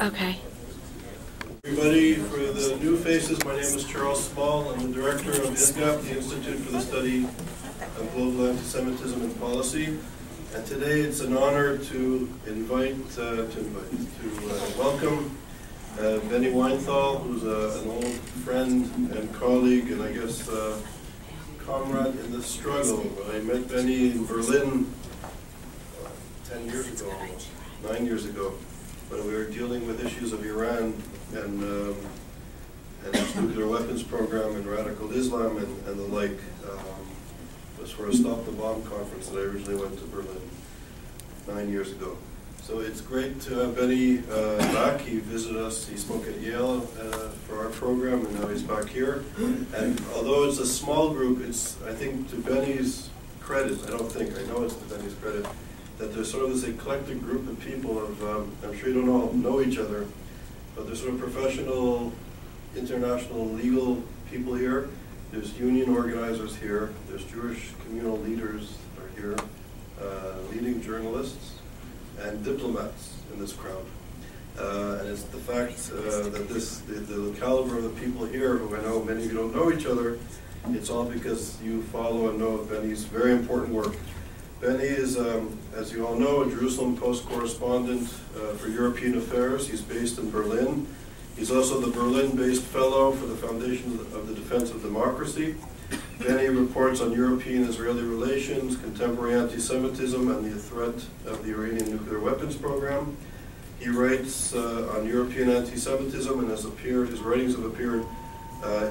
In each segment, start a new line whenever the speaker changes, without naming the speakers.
Okay.
Everybody, for the new faces, my name is Charles Small. I'm the director of ISGAP, the Institute for the Study of Global Anti-Semitism and Policy. And today it's an honor to welcome Benny Weinthal, who's an old friend and colleague, and I guess comrade in this struggle. I met Benny in Berlin 10 years ago, almost 9 years ago, when we were dealing with issues of Iran and its nuclear weapons program and radical Islam and the like. It was for a Stop the Bomb conference that I originally went to Berlin 9 years ago. So it's great to have Benny back. He visited us, he spoke at Yale for our program, and now he's back here. And although it's a small group, it's, I think, to Benny's credit, I know it's to Benny's credit, that there's sort of this eclectic group of people of, I'm sure you don't all know each other, but there's sort of professional, international, legal people here. There's union organizers here. There's Jewish communal leaders that are here, leading journalists, and diplomats in this crowd. And it's the fact that the caliber of the people here, who I know many of you don't know each other, it's all because you follow and know Benny's very important work. Benny is, as you all know, a Jerusalem Post correspondent for European affairs. He's based in Berlin. He's also the Berlin-based fellow for the Foundation of the Defense of Democracy. Benny reports on European-Israeli relations, contemporary anti-Semitism, and the threat of the Iranian nuclear weapons program. He writes on European anti-Semitism and his writings have appeared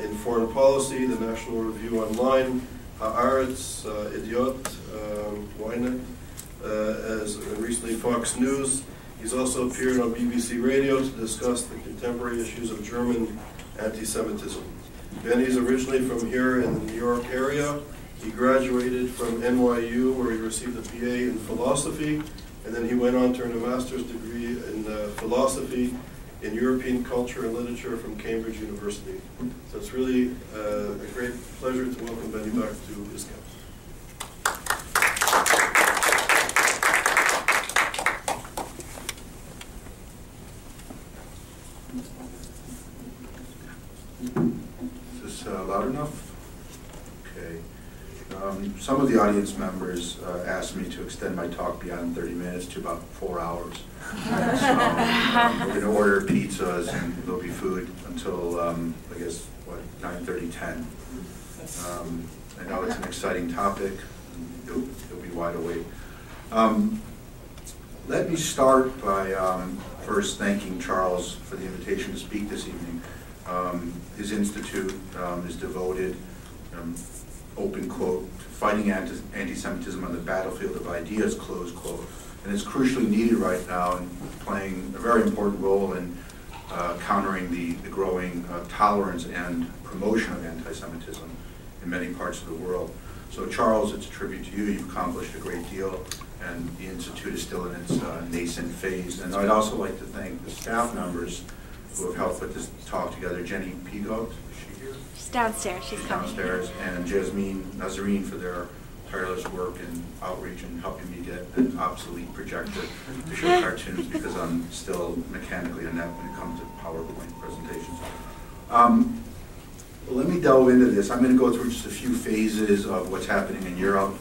in Foreign Policy, the National Review Online, Haaretz, Idiot, Munich, as recently Fox News. He's also appeared on BBC Radio to discuss the contemporary issues of German anti-Semitism. Benny's originally from here in the New York area. He graduated from NYU, where he received a BA in philosophy, and then he went on to earn a master's degree in philosophy in European culture and literature from Cambridge University. So it's really a great pleasure to welcome Benny back to ISGAP.
Is this loud enough? Okay. Some of the audience members asked me to extend my talk beyond 30 minutes to about 4 hours. So we're going to order pizzas and there'll be food until, I guess, what, 9:30, 10. I know it's an exciting topic. You'll be wide awake. Let me start by first thanking Charles for the invitation to speak this evening. His institute is devoted, open quote, to fighting anti-Semitism on the battlefield of ideas, close quote. And it's crucially needed right now and playing a very important role in countering the growing tolerance and promotion of anti-Semitism in many parts of the world. So Charles, it's a tribute to you. You've accomplished a great deal, and the Institute is still in its nascent phase. And I'd also like to thank the staff members who have helped put this talk together. Jenny Pigot, is she here?
She's downstairs. She's coming.
Downstairs, and Jasmine Nazarene for their tireless work and outreach and helping me get an obsolete projector to show cartoons because I'm still mechanically inept when it comes to PowerPoint presentations. Well, let me delve into this. I'm going to go through just a few phases of what's happening in Europe,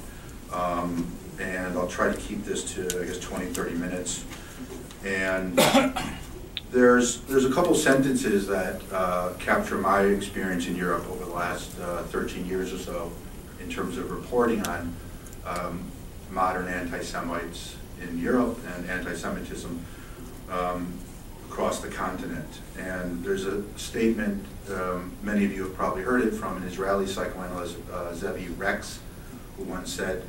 and I'll try to keep this to, I guess, 20, 30 minutes. And there's a couple sentences that capture my experience in Europe over the last 13 years or so in terms of reporting on modern anti-Semites in Europe and anti-Semitism across the continent. And there's a statement, many of you have probably heard it, from an Israeli psychoanalyst, Zevi Rex, who once said,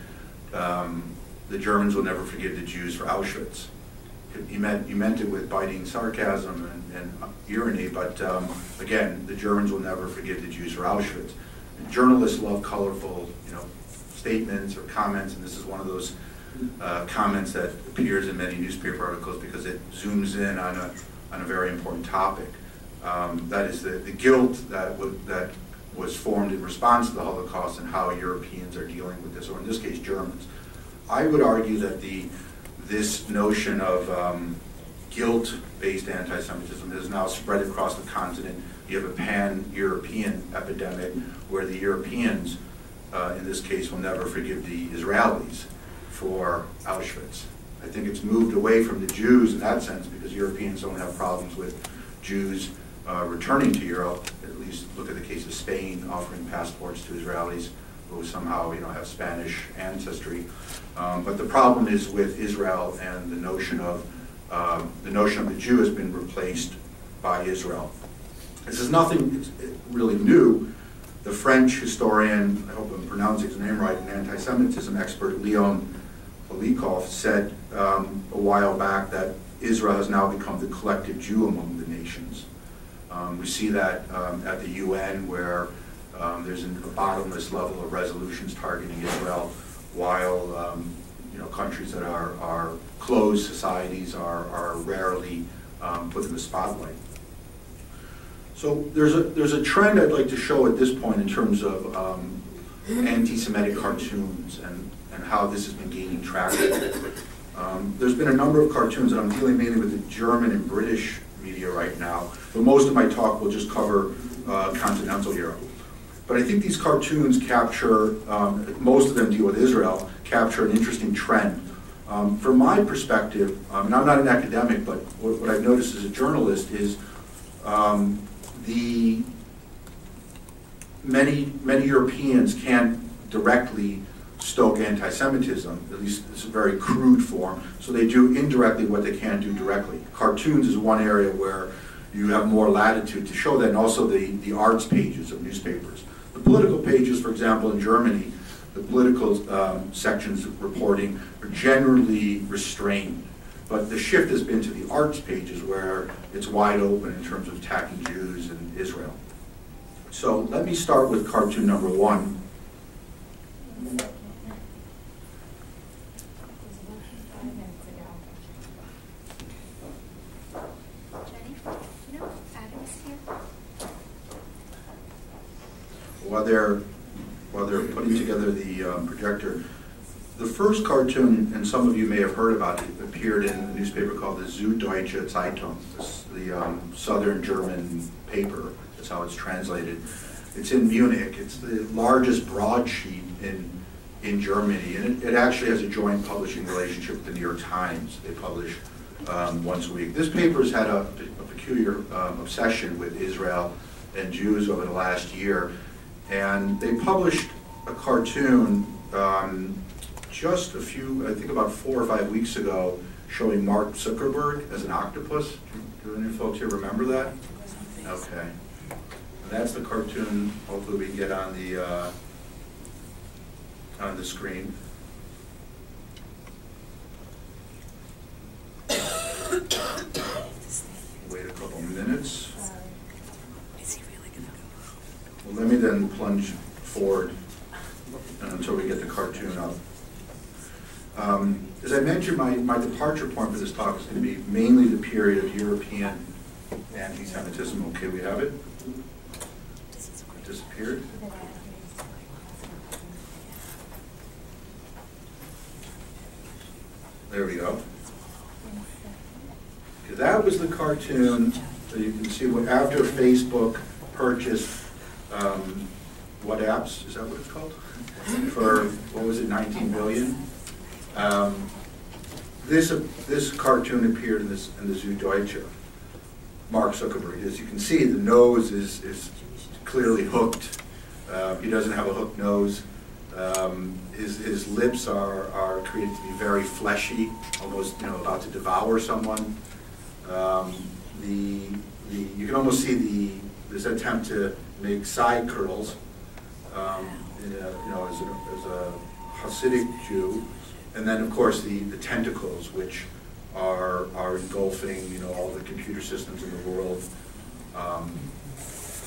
the Germans will never forgive the Jews for Auschwitz. He meant it with biting sarcasm and irony, but again, the Germans will never forgive the Jews for Auschwitz. And journalists love colorful, statements or comments, and this is one of those comments that appears in many newspaper articles because it zooms in on a very important topic. That is the guilt that was formed in response to the Holocaust and how Europeans are dealing with this, or in this case, Germans. I would argue that this notion of guilt-based anti-Semitism that has now spread across the continent. You have a pan-European epidemic where the Europeans, in this case, will never forgive the Israelis for Auschwitz. I think it's moved away from the Jews in that sense because Europeans don't have problems with Jews returning to Europe. At least look at the case of Spain offering passports to Israelis who somehow have Spanish ancestry. But the problem is with Israel, and the notion of the Jew has been replaced by Israel. This is nothing really new. The French historian, I hope I'm pronouncing his name right, an anti-Semitism expert, Leon Poliakov, said a while back that Israel has now become the collective Jew among the nations. We see that at the UN, where there's a bottomless level of resolutions targeting Israel, while countries that are closed societies are rarely put in the spotlight. So there's a trend I'd like to show at this point in terms of anti-Semitic cartoons and how this has been gaining traction. There's been a number of cartoons, and I'm dealing mainly with the German and British media right now, but most of my talk will just cover continental Europe. But I think these cartoons capture, most of them deal with Israel, capture an interesting trend. From my perspective, and I'm not an academic, but what I've noticed as a journalist is many Europeans can't directly stoke anti-Semitism, at least it's a very crude form, so they do indirectly what they can't do directly. Cartoons is one area where you have more latitude to show that, and also the arts pages of newspapers. The political pages, for example, in Germany, the political sections of reporting are generally restrained, but the shift has been to the arts pages where it's wide open in terms of attacking Jews and Israel. So let me start with cartoon number 1. While they're putting together the projector, the first cartoon, and some of you may have heard about it, appeared in a newspaper called the Süddeutsche Zeitung, the southern German paper. That's how it's translated. It's in Munich. It's the largest broadsheet in Germany, and it actually has a joint publishing relationship with the New York Times. They publish once a week. This paper has had a peculiar obsession with Israel and Jews over the last year. And they published a cartoon just I think about 4 or 5 weeks ago, showing Mark Zuckerberg as an octopus. Do any folks here remember that? Okay. And that's the cartoon. Hopefully we can get on the screen. Wait a couple minutes. Well, let me then plunge forward until we get the cartoon up. As I mentioned, my departure point for this talk is going to be mainly the period of European anti-Semitism. Okay, we have it. It disappeared. There we go. Okay, that was the cartoon. So you can see what after Facebook purchased what apps, is that what it's called? For, what was it, 19 billion? This cartoon appeared in the Süddeutsche. Mark Zuckerberg. As you can see, the nose is clearly hooked. He doesn't have a hooked nose. His lips are created to be very fleshy, almost about to devour someone. You can almost see this attempt to make side curls, as a Hasidic Jew, and then of course the tentacles, which are engulfing all the computer systems in the world.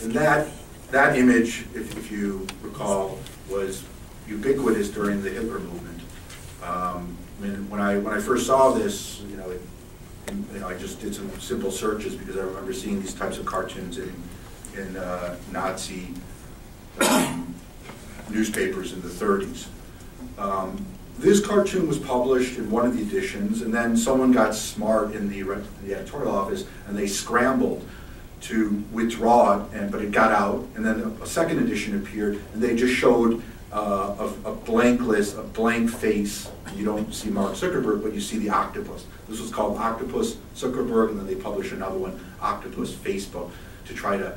And that image, if you recall, was ubiquitous during the Hitler movement. When I first saw this, I just did some simple searches because I remember seeing these types of cartoons in Nazi newspapers in the 30s. This cartoon was published in one of the editions, and then someone got smart in the editorial office, and they scrambled to withdraw it, but it got out, and then a second edition appeared, and they just showed a blank list, a blank face. You don't see Mark Zuckerberg, but you see the octopus. This was called Octopus Zuckerberg, and then they published another one, Octopus Facebook, to try to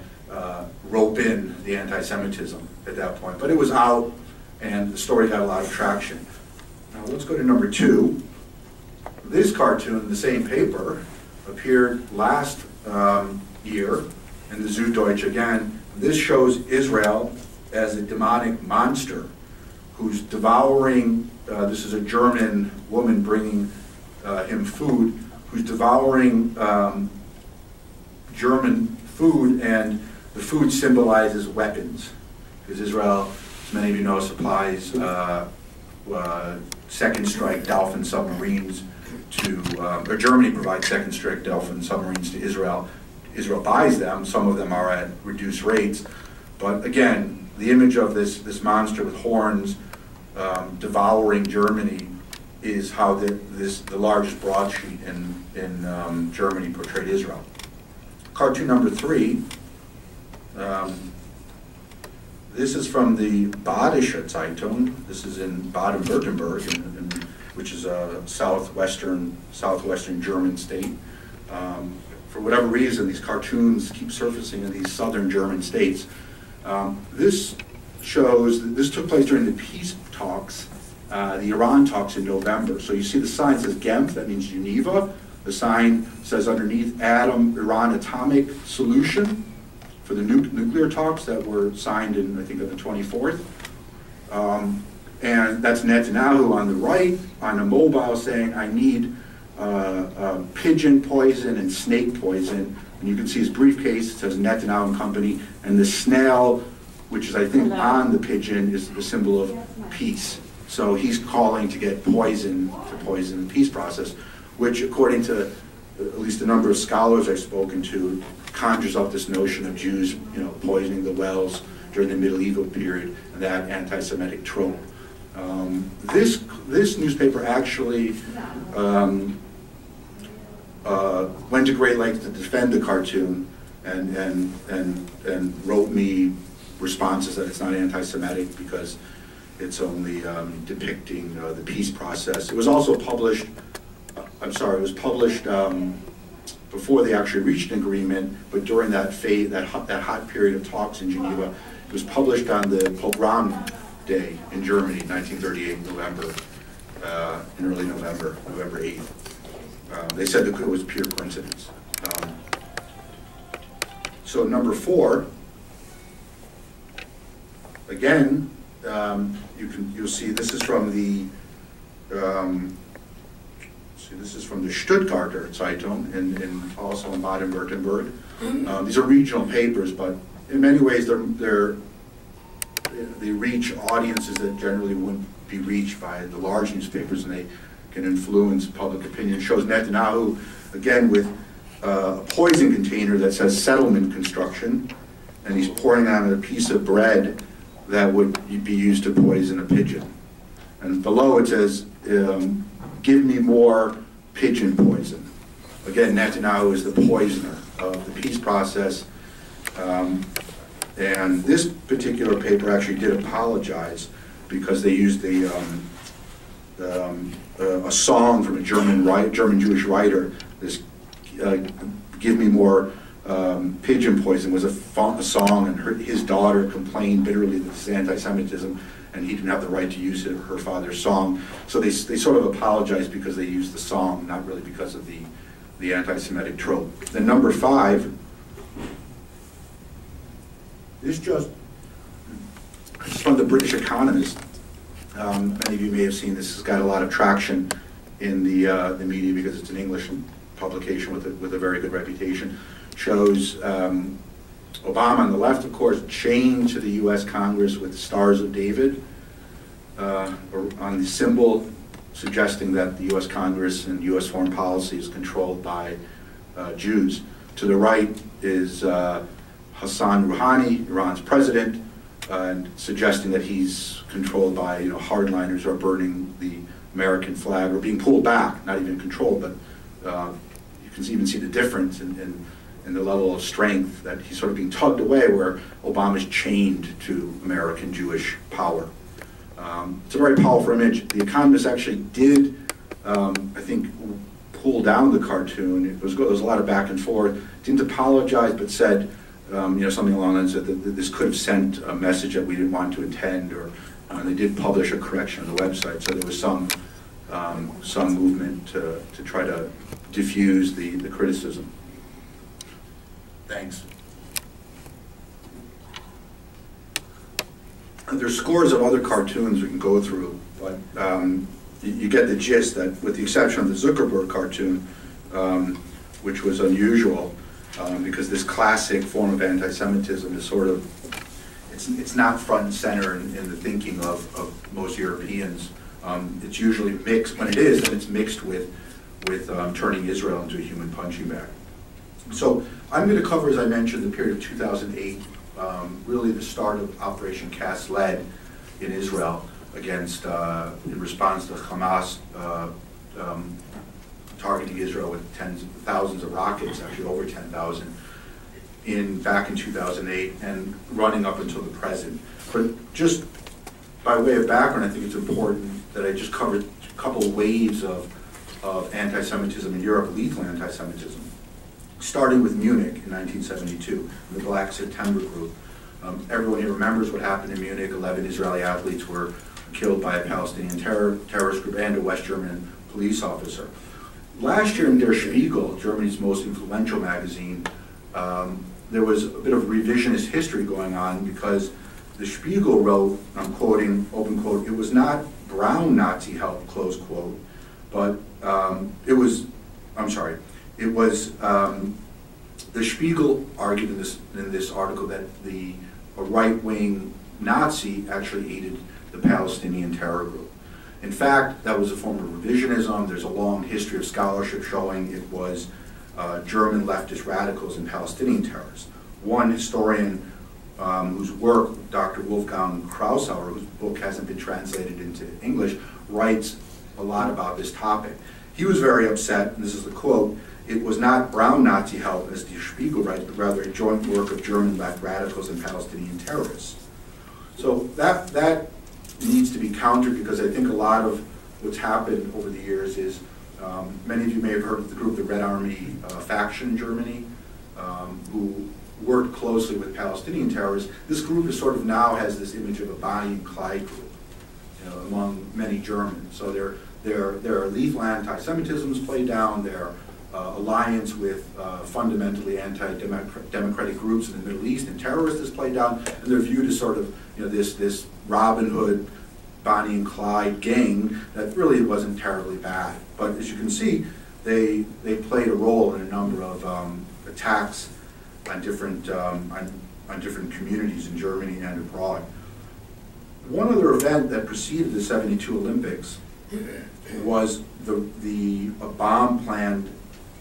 rope in the anti-Semitism at that point. But it was out, and the story got a lot of traction. Now let's go to number 2. This cartoon in the same paper appeared last year in the Süddeutsche again. This shows Israel as a demonic monster who's devouring, this is a German woman bringing him food, who's devouring German food, and the food symbolizes weapons. Because Israel, as many of you know, supplies second strike Dolphin submarines to, or Germany provides second strike Dolphin submarines to Israel. Israel buys them, some of them are at reduced rates, but again, the image of this monster with horns devouring Germany is how the largest broadsheet in Germany portrayed Israel. Cartoon number 3, this is from the Badische Zeitung. This is in Baden-Württemberg, which is a southwestern German state. For whatever reason, these cartoons keep surfacing in these southern German states. This shows, this took place during the peace talks, the Iran talks in November. So you see the sign says Genf, that means Geneva. The sign says underneath Iran atomic solution for the nuclear talks that were signed in, I think, on the 24th. And that's Netanyahu on the right, on a mobile, saying, I need pigeon poison and snake poison. And you can see his briefcase, it says Netanyahu and Company, and the snail, which is, I think, on the pigeon, is the symbol of peace. So he's calling to get poison, to poison the peace process, which, according to at least a number of scholars I've spoken to, conjures up this notion of Jews, poisoning the wells during the medieval period, and that anti-Semitic trope. This newspaper actually went to great lengths to defend the cartoon and wrote me responses that it's not anti-Semitic because it's only depicting the peace process. It was also published, it was published before they actually reached an agreement, but during that hot period of talks in Geneva. It was published on the Pogrom Day in Germany, 1938, November, in early November, November 8th. They said that it was pure coincidence. So number 4, again, you'll see this is from the Stuttgarter Zeitung, also in Baden-Württemberg. These are regional papers, but in many ways they reach audiences that generally wouldn't be reached by the large newspapers, and they can influence public opinion. It shows Netanyahu, again, with a poison container that says settlement construction, and he's pouring on a piece of bread that would be used to poison a pigeon. And below it says, give me more pigeon poison. Again, Netanyahu is the poisoner of the peace process. And this particular paper actually did apologize because they used a song from a German Jewish writer. This "Give Me More Pigeon Poison" was a song, and his daughter complained bitterly that this is anti-Semitism, and he didn't have the right to use her father's song. So they sort of apologized because they used the song, not really because of the anti-Semitic trope. Then number 5. This just from the British Economist. Many of you may have seen this. Has got a lot of traction in the media because it's an English publication with a very good reputation. Shows Obama on the left, of course, chained to the U.S. Congress with the Stars of David on the symbol, suggesting that the U.S. Congress and U.S. foreign policy is controlled by Jews. To the right is Hassan Rouhani, Iran's president, and suggesting that he's controlled by hardliners who are burning the American flag or being pulled back, not even controlled, but you can even see the difference in the level of strength that he's sort of being tugged away, where Obama's chained to American Jewish power. It's a very powerful image. The Economist actually did, I think, pull down the cartoon. There was a lot of back and forth. Didn't apologize, but said something along the lines that this could have sent a message that we didn't want to intend, or they did publish a correction on the website. So there was some movement to try to diffuse the criticism. Thanks. There's scores of other cartoons we can go through, but you get the gist that, with the exception of the Zuckerberg cartoon, which was unusual, because this classic form of anti-Semitism is sort of, it's not front and center in the thinking of most Europeans. It's usually mixed, when it is, then it's mixed with turning Israel into a human punching bag. So I'm going to cover, as I mentioned, the period of 2008, really the start of Operation Cast Lead in Israel against, in response to Hamas targeting Israel with tens of thousands of rockets, actually over 10,000, back in 2008 and running up until the present. But just by way of background, I think it's important that I just covered a couple of waves of anti-Semitism in Europe, lethal anti-Semitism, starting with Munich in 1972, the Black September group. Everyone here remembers what happened in Munich. 11 Israeli athletes were killed by a Palestinian terrorist group and a West German police officer. Last year in Der Spiegel, Germany's most influential magazine, there was a bit of revisionist history going on, because the Spiegel wrote, I'm quoting, open quote, "It was not brown Nazi help," close quote, but it was the Spiegel argued in this article that a right-wing Nazi actually aided the Palestinian terror group. In fact, that was a form of revisionism. There's a long history of scholarship showing it was German leftist radicals and Palestinian terrorists. One historian whose work, Dr. Wolfgang Krausauer, whose book hasn't been translated into English, writes a lot about this topic. He was very upset, and this is the quote, "It was not brown Nazi help, as the Spiegel writes, but rather a joint work of German left radicals and Palestinian terrorists." So that needs to be countered, because I think a lot of what's happened over the years is, many of you may have heard of the group, the Red Army faction in Germany, who worked closely with Palestinian terrorists. This group is sort of now has this image of a Bonnie and Clyde group, among many Germans. So their lethal anti-Semitism is played down, their alliance with fundamentally anti-democratic groups in the Middle East and terrorists is played down, and they're viewed as sort of this Robin Hood, Bonnie and Clyde gang that really wasn't terribly bad. But as you can see, they played a role in a number of attacks on different communities in Germany and abroad. One other event that preceded the '72 Olympics was a bomb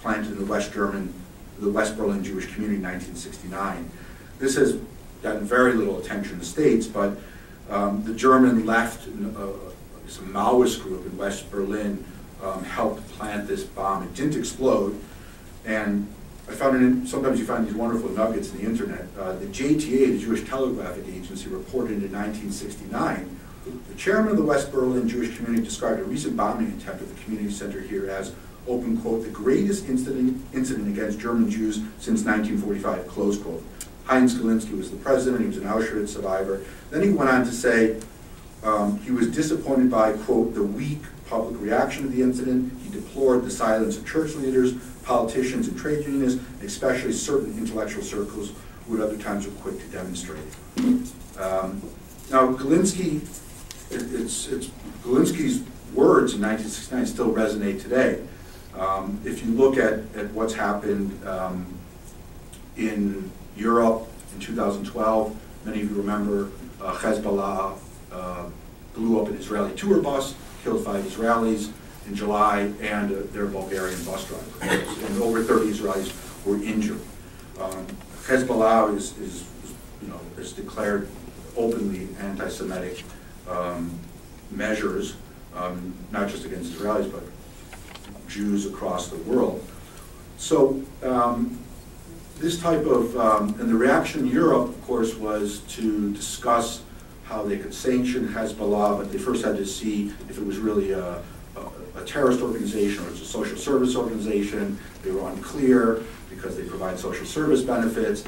planted in the West Berlin Jewish community in 1969. This has gotten very little attention in the States, but the German left, some Maoist group in West Berlin, helped plant this bomb. It didn't explode, and I found sometimes you find these wonderful nuggets in the internet. The JTA, the Jewish Telegraphic Agency, reported in 1969, the chairman of the West Berlin Jewish community described a recent bombing attempt at the community center here as, open quote, "the greatest incident against German Jews since 1945, close quote." Heinz Galinsky was the president. He was an Auschwitz survivor. Then he went on to say he was disappointed by, quote, "the weak public reaction to the incident. He deplored the silence of church leaders, politicians, and trade unionists, especially certain intellectual circles who at other times were quick to demonstrate." Now, Galinsky, Galinsky's words in 1969 still resonate today. If you look at what's happened in Europe in 2012, many of you remember Hezbollah blew up an Israeli tour bus, killed 5 Israelis in July, and their Bulgarian bus driver. And over 30 Israelis were injured. Hezbollah is declared openly anti-Semitic measures, not just against Israelis, but Jews across the world. So this type of, and the reaction in Europe, of course, was to discuss how they could sanction Hezbollah, but they first had to see if it was really a terrorist organization or it's a social service organization. They were unclear because they provide social service benefits.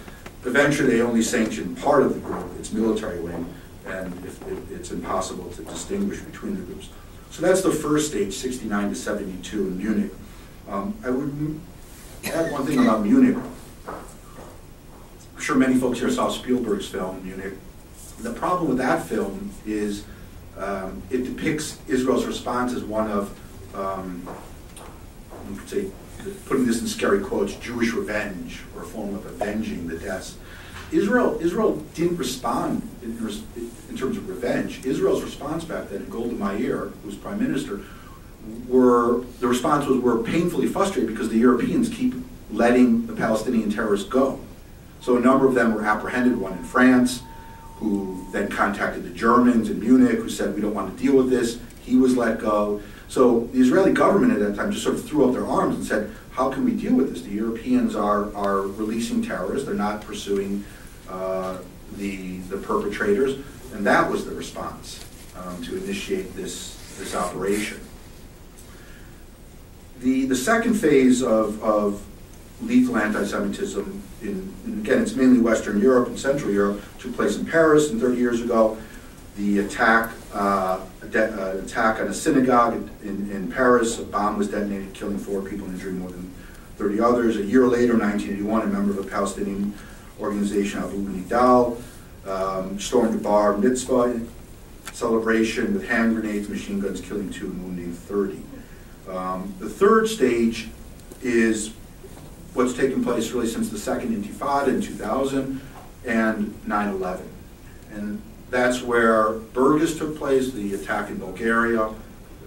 Eventually, they only sanctioned part of the group, its military wing, and it's impossible to distinguish between the groups. So that's the first stage, 69 to 72 in Munich. I would add one thing about Munich. I'm sure many folks here saw Spielberg's film, Munich. The problem with that film is it depicts Israel's response as one of, say, putting this in scary quotes, Jewish revenge, or a form of avenging the deaths. Israel didn't respond in terms of revenge. Israel's response back then, Golda Meir, who was prime minister, the response was, we're painfully frustrated because the Europeans keep letting the Palestinian terrorists go. So a number of them were apprehended, one in France, who then contacted the Germans in Munich, who said, we don't want to deal with this. He was let go. So the Israeli government at that time just sort of threw up their arms and said, how can we deal with this? The Europeans are releasing terrorists. They're not pursuing the perpetrators. And that was the response to initiate this operation. The second phase of lethal anti-Semitism, again, it's mainly Western Europe and Central Europe, took place in Paris 30 years ago. The attack on a synagogue in Paris, a bomb was detonated, killing 4 people and injuring more than 30 others. A year later, 1981, a member of the Palestinian organization Abu Nidal stormed a bar mitzvah celebration with hand grenades, machine guns, killing 2 and wounding 30. The third stage is what's taken place really since the Second Intifada in 2000 and 9/11. And that's where Burgas took place, the attack in Bulgaria,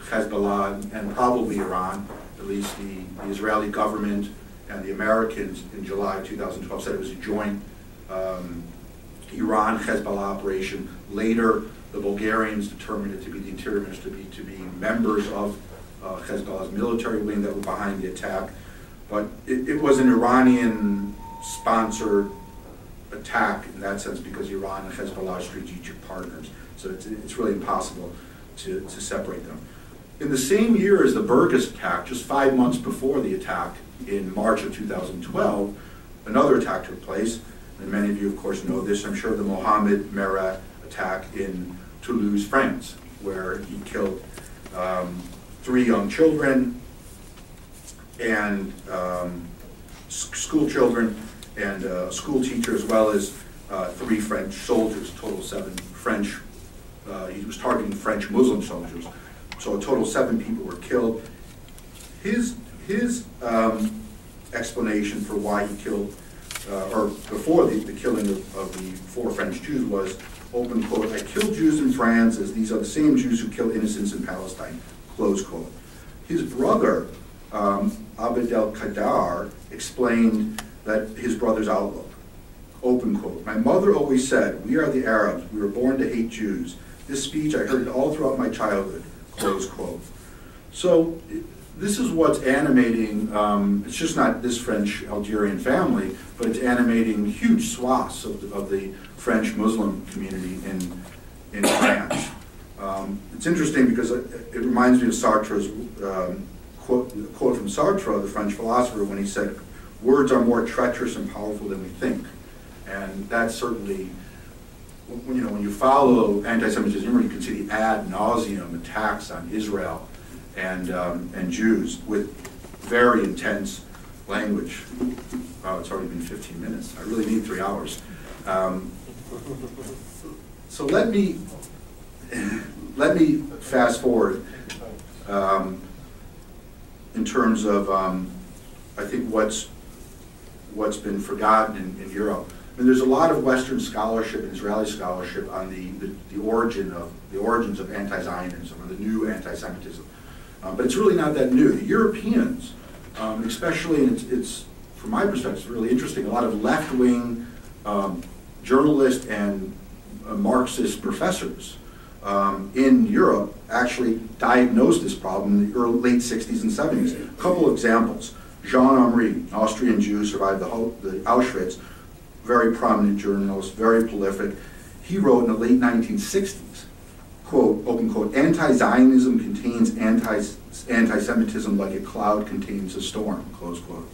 Hezbollah, and probably Iran. At least the Israeli government and the Americans in July 2012 said it was a joint Iran-Hezbollah operation. Later, the Bulgarians determined it to be the Interior Minister to be members of Hezbollah's military wing that were behind the attack. But it was an Iranian-sponsored attack in that sense because Iran and Hezbollah are strategic partners. So it's really impossible to separate them. In the same year as the Burgas attack, just 5 months before the attack, in March of 2012, another attack took place. And many of you, of course, know this. I'm sure the Mohamed Merah attack in Toulouse, France, where he killed 3 young children and school children and a school teacher, as well as 3 French soldiers, total 7 French. He was targeting French Muslim soldiers. So a total of 7 people were killed. His explanation for why he killed, or before the killing of the 4 French Jews was, open quote, "I kill Jews in France as these are the same Jews who kill innocents in Palestine," close quote. His brother, Abd el-Qadar, explained that his brother's outlook, open quote, "My mother always said, we are the Arabs, we were born to hate Jews. This speech, I heard it all throughout my childhood," close quote. So this is what's animating, it's just not this French Algerian family, but it's animating huge swaths of the French Muslim community in France. It's interesting because it reminds me of Sartre's quote from Sartre, the French philosopher, when he said, "Words are more treacherous and powerful than we think." And that's certainly, when you follow anti-Semitism, you can see the ad nauseum attacks on Israel and Jews with very intense language. Wow, it's already been 15 minutes. I really need 3 hours. So let me fast forward in terms of I think what's been forgotten in Europe. I mean, there's a lot of Western scholarship and Israeli scholarship on the origins of anti-Zionism or the new anti-Semitism, but it's really not that new. The Europeans, especially, and it's from my perspective, it's really interesting. A lot of left-wing journalists and Marxist professors in Europe actually diagnosed this problem in the late 60s and 70s. A couple of examples. Jean Omri, an Austrian Jew, survived the Auschwitz, very prominent journalist, very prolific. He wrote in the late 1960s, quote, open quote, "Anti-Zionism contains anti-Semitism like a cloud contains a storm," close quote.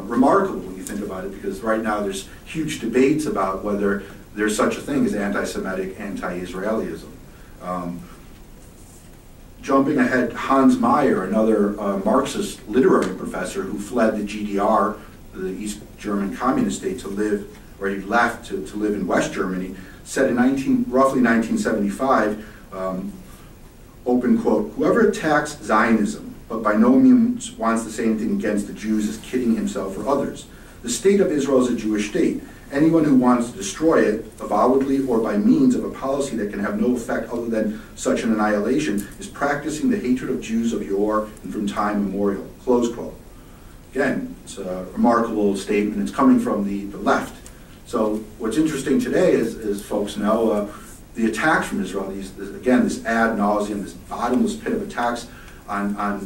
Remarkable when you think about it, because right now there's huge debates about whether there's such a thing as anti-Semitic anti-Israelism. Jumping ahead, Hans Meyer, another Marxist literary professor who fled the GDR, the East German communist state, to live, or he left to live in West Germany, said in roughly 1975, open quote, "Whoever attacks Zionism, but by no means wants to say anything against the Jews, is kidding himself or others. The state of Israel is a Jewish state. Anyone who wants to destroy it, avowedly or by means of a policy that can have no effect other than such an annihilation, is practicing the hatred of Jews of yore and from time immemorial," close quote. Again, it's a remarkable statement. It's coming from the left. So what's interesting today is, as folks know, the attacks from Israel, this ad nauseum, this bottomless pit of attacks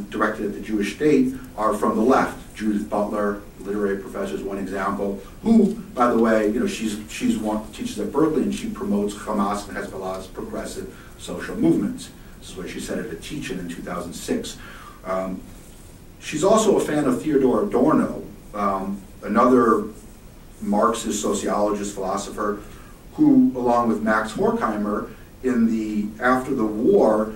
directed at the Jewish state are from the left. Judith Butler, literary professor, is one example, who, by the way, she's teaches at Berkeley, and she promotes Hamas and Hezbollah's progressive social movements. This is what she said at a teach-in in 2006. She's also a fan of Theodor Adorno, another Marxist sociologist, philosopher, who, along with Max Horkheimer, after the war,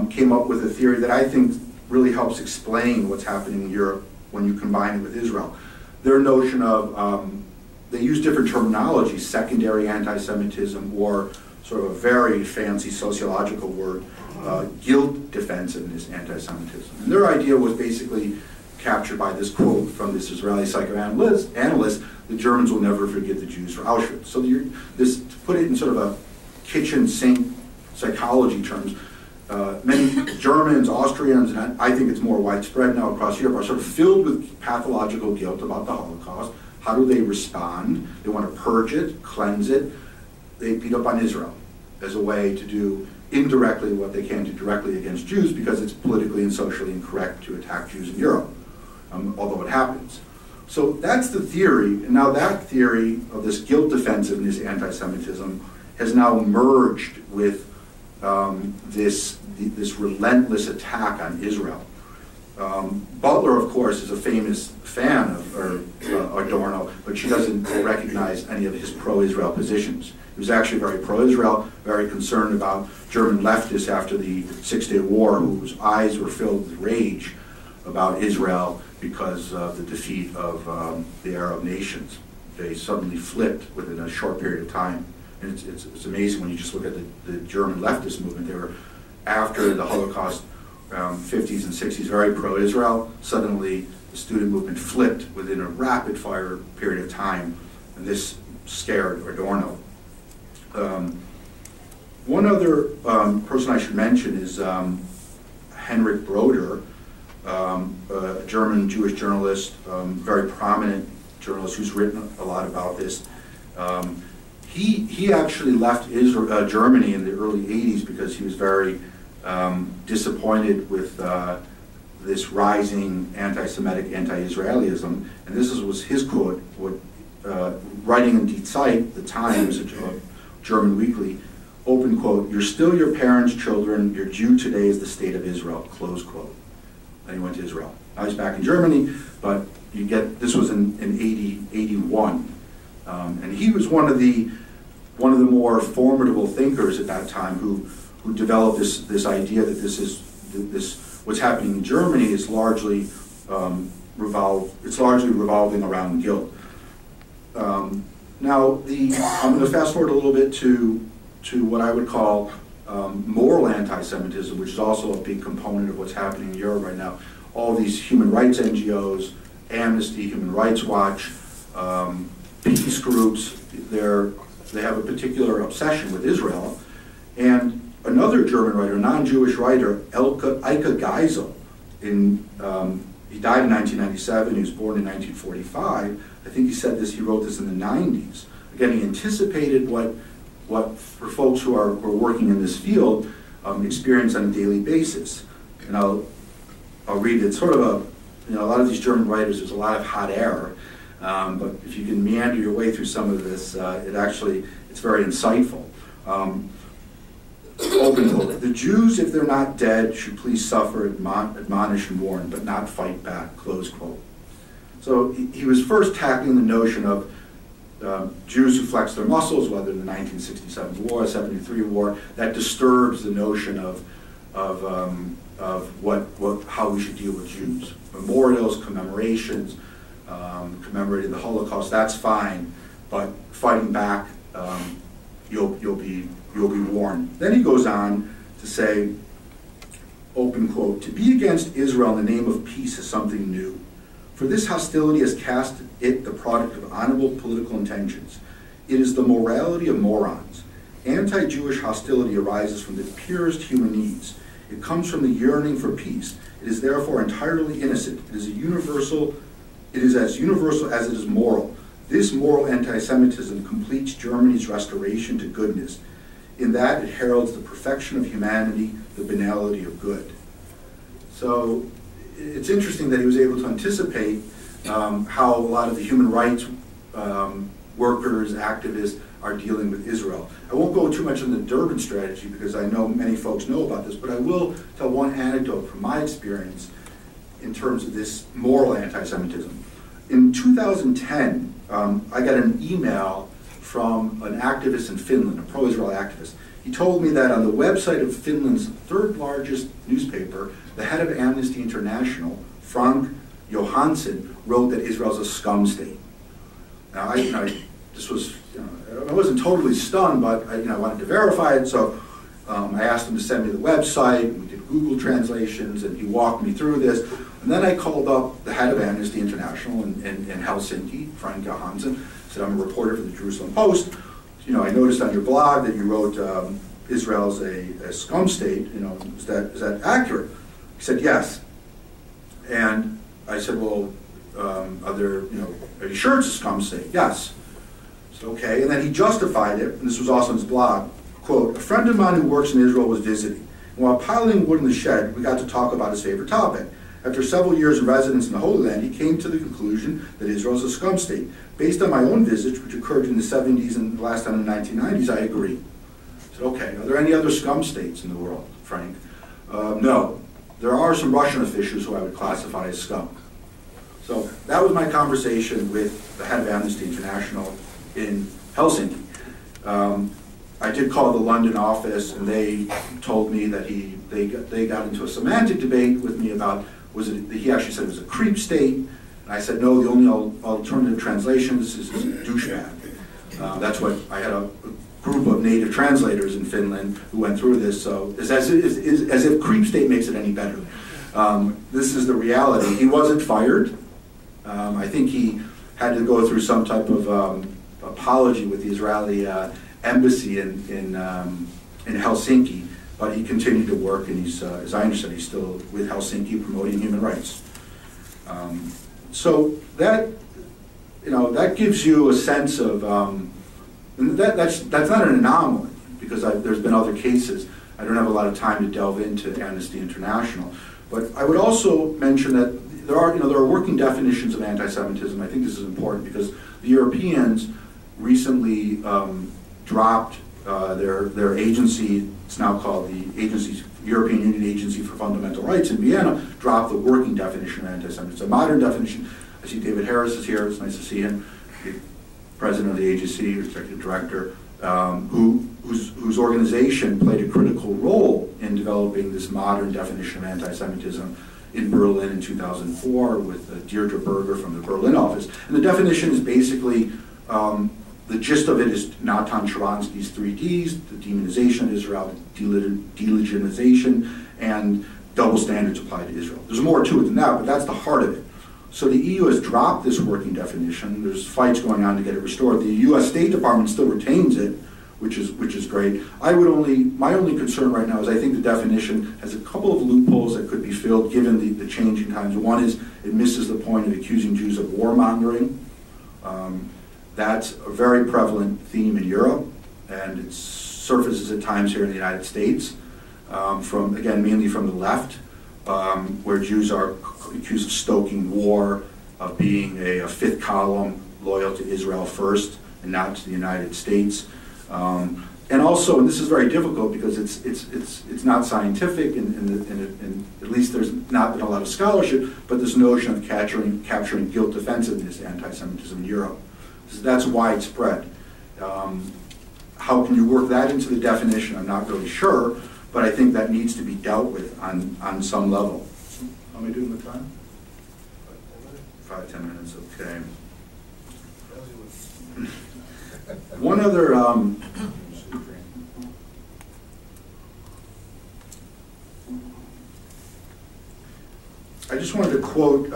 came up with a theory that I think really helps explain what's happening in Europe when you combine it with Israel. Their notion of, they use different terminology, secondary anti-Semitism, or sort of a very fancy sociological word, guilt defensiveness anti-Semitism. And their idea was basically captured by this quote from this Israeli psychoanalyst, "The Germans will never forgive the Jews for Auschwitz." So to put it in sort of a kitchen sink psychology terms, many Germans, Austrians, and I think it's more widespread now across Europe, are sort of filled with pathological guilt about the Holocaust. How do they respond? They want to purge it, cleanse it. They beat up on Israel as a way to do indirectly what they can do directly against Jews, because it's politically and socially incorrect to attack Jews in Europe, although it happens. So that's the theory, and now that theory of this guilt defensiveness anti-Semitism has now merged with this relentless attack on Israel. Butler, of course, is a famous fan of Adorno, but she doesn't recognize any of his pro-Israel positions. He was actually very pro-Israel, very concerned about German leftists after the Six-Day War, whose eyes were filled with rage about Israel because of the defeat of the Arab nations. They suddenly flipped within a short period of time. And it's amazing when you just look at the German leftist movement. They were, after the Holocaust, 50s and 60s, very pro-Israel. Suddenly, the student movement flipped within a rapid-fire period of time, and this scared Adorno. One other person I should mention is Henrik Broder, a German Jewish journalist, very prominent journalist who's written a lot about this. He actually left Germany in the early 80s because he was very disappointed with this rising anti-Semitic anti-Israelism, and this was his quote, writing in Die Zeit, the Times, a German weekly, open quote, "You're still your parents' children, your Jew today is the state of Israel," close quote. Then he went to Israel. Now he's back in Germany, but you get, this was in 81. And he was one of the more formidable thinkers at that time who developed this idea that what's happening in Germany is largely revolving around guilt. Now I'm going to fast forward a little bit to what I would call moral anti-Semitism, which is also a big component of what's happening in Europe right now. All these human rights NGOs, Amnesty, Human Rights Watch, peace groups, they have a particular obsession with Israel. And another German writer, non-Jewish writer, Eike Geisel, he died in 1997, he was born in 1945. I think he wrote this in the 90s. Again, he anticipated what what for folks who are working in this field experience on a daily basis. And I'll read it. It's sort of a lot of these German writers, there's a lot of hot air, but if you can meander your way through some of this, it's very insightful. Open quote, "The Jews, if they're not dead, should please suffer, admonish, and warn, but not fight back," close quote. So he was first tackling the notion of Jews who flex their muscles, whether in the 1967 war, 73 war, that disturbs the notion of how we should deal with Jews. Memorials, commemorations, commemorating the Holocaust, that's fine, but fighting back, you'll be warned. Then he goes on to say, open quote, "To be against Israel in the name of peace is something new. For this hostility has cast it the product of honorable political intentions. It is the morality of morons. Anti-Jewish hostility arises from the purest human needs. It comes from the yearning for peace. It is therefore entirely innocent. It is as universal as it is moral. This moral anti-Semitism completes Germany's restoration to goodness. In that it heralds the perfection of humanity, the banality of good." So it's interesting that he was able to anticipate how a lot of the human rights workers, activists are dealing with Israel. I won't go too much on the Durban strategy because I know many folks know about this, but I will tell one anecdote from my experience in terms of this moral anti-Semitism. In 2010, I got an email from an activist in Finland, a pro-Israel activist. He told me that on the website of Finland's third largest newspaper, the head of Amnesty International, Frank Johansson, wrote that Israel's a scum state. Now, I wasn't totally stunned, but I wanted to verify it, so I asked him to send me the website, and we did Google translations, and he walked me through this. And then I called up the head of Amnesty International in Helsinki, Frank Johansson, said, "I'm a reporter for the Jerusalem Post. I noticed on your blog that you wrote Israel's a scum state. Is that accurate?" He said, "Yes." And I said, "Well, are you sure it's a scum state?" "Yes." I said, "Okay." And then he justified it, and this was also in his blog, quote, "A friend of mine who works in Israel was visiting. And while piling wood in the shed, we got to talk about his favorite topic. After several years of residence in the Holy Land, he came to the conclusion that Israel is a scum state. Based on my own visits, which occurred in the 70s and the last time in the 1990s, I agree." I said, "Okay, are there any other scum states in the world, Frank?" "No. There are some Russian officials who I would classify as scum." So that was my conversation with the head of Amnesty International in Helsinki. I did call the London office, and they told me that they got into a semantic debate with me about, he actually said it was a creep state, and I said, no, the only alternative translation is douchebag. That's what, I had a group of native translators in Finland who went through this, so it's as if creep state makes it any better. This is the reality. He wasn't fired. I think he had to go through some type of apology with the Israeli embassy in Helsinki, but he continued to work, and he's, as I understand, he's still with Helsinki promoting human rights. So that, that gives you a sense of, and that's not an anomaly, because there's been other cases. I don't have a lot of time to delve into Amnesty International, but I would also mention that there are working definitions of anti-Semitism. I think this is important because the Europeans recently dropped their agency. It's now called the European Union Agency for Fundamental Rights in Vienna, dropped the working definition of anti-Semitism. A modern definition. I see David Harris is here. It's nice to see him. The president of the agency, executive director, whose organization played a critical role in developing this modern definition of anti-Semitism in Berlin in 2004 with Deirdre Berger from the Berlin office. And the definition is basically, the gist of it is Natan Sharansky's 3 Ds, the demonization of Israel, delegitimization, and double standards applied to Israel. There's more to it than that, but that's the heart of it. So the EU has dropped this working definition. There's fights going on to get it restored. The US State Department still retains it, which is great. My only concern right now is I think the definition has a couple of loopholes that could be filled given the changing times. One is it misses the point of accusing Jews of warmongering. That's a very prevalent theme in Europe. and it surfaces at times here in the United States, mainly from the left, where Jews are accused of stoking war, of being a fifth column, loyal to Israel first and not to the United States. And also, and this is very difficult because it's not scientific, and at least there's not been a lot of scholarship, but this notion of capturing guilt defensiveness anti-Semitism in Europe. So that's widespread. How can you work that into the definition? I'm not really sure, but I think that needs to be dealt with on some level. How am I doing with time? 5-10 minutes, okay. One other, I just wanted to quote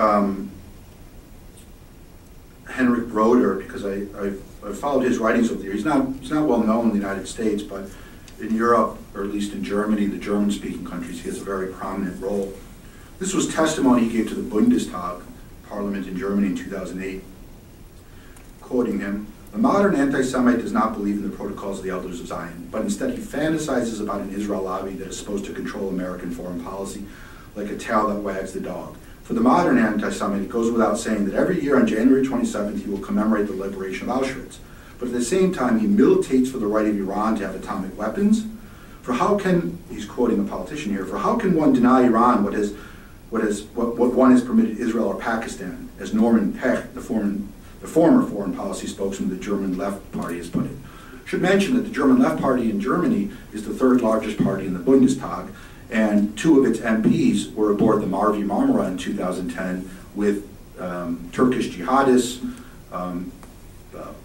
Henrik Broder, because I've followed his writings over the years. He's not well known in the United States, but in Europe, or at least in Germany, the German-speaking countries, he has a very prominent role. This was testimony he gave to the Bundestag, Parliament in Germany in 2008. Quoting him, "The modern anti-Semite does not believe in the protocols of the elders of Zion, but instead he fantasizes about an Israel lobby that is supposed to control American foreign policy like a tail that wags the dog. For the modern anti-Semite, it goes without saying that every year on January 27th, he will commemorate the liberation of Auschwitz. But at the same time, he militates for the right of Iran to have atomic weapons. For how can," he's quoting a politician here, "for how can one deny Iran what one has permitted Israel or Pakistan, as Norman Peck, the former foreign policy spokesman of the German Left Party, has put it? Should mention that the German Left Party in Germany is the third largest party in the Bundestag, and 2 of its MPs were aboard the Mavi Marmara in 2010 with Turkish jihadists,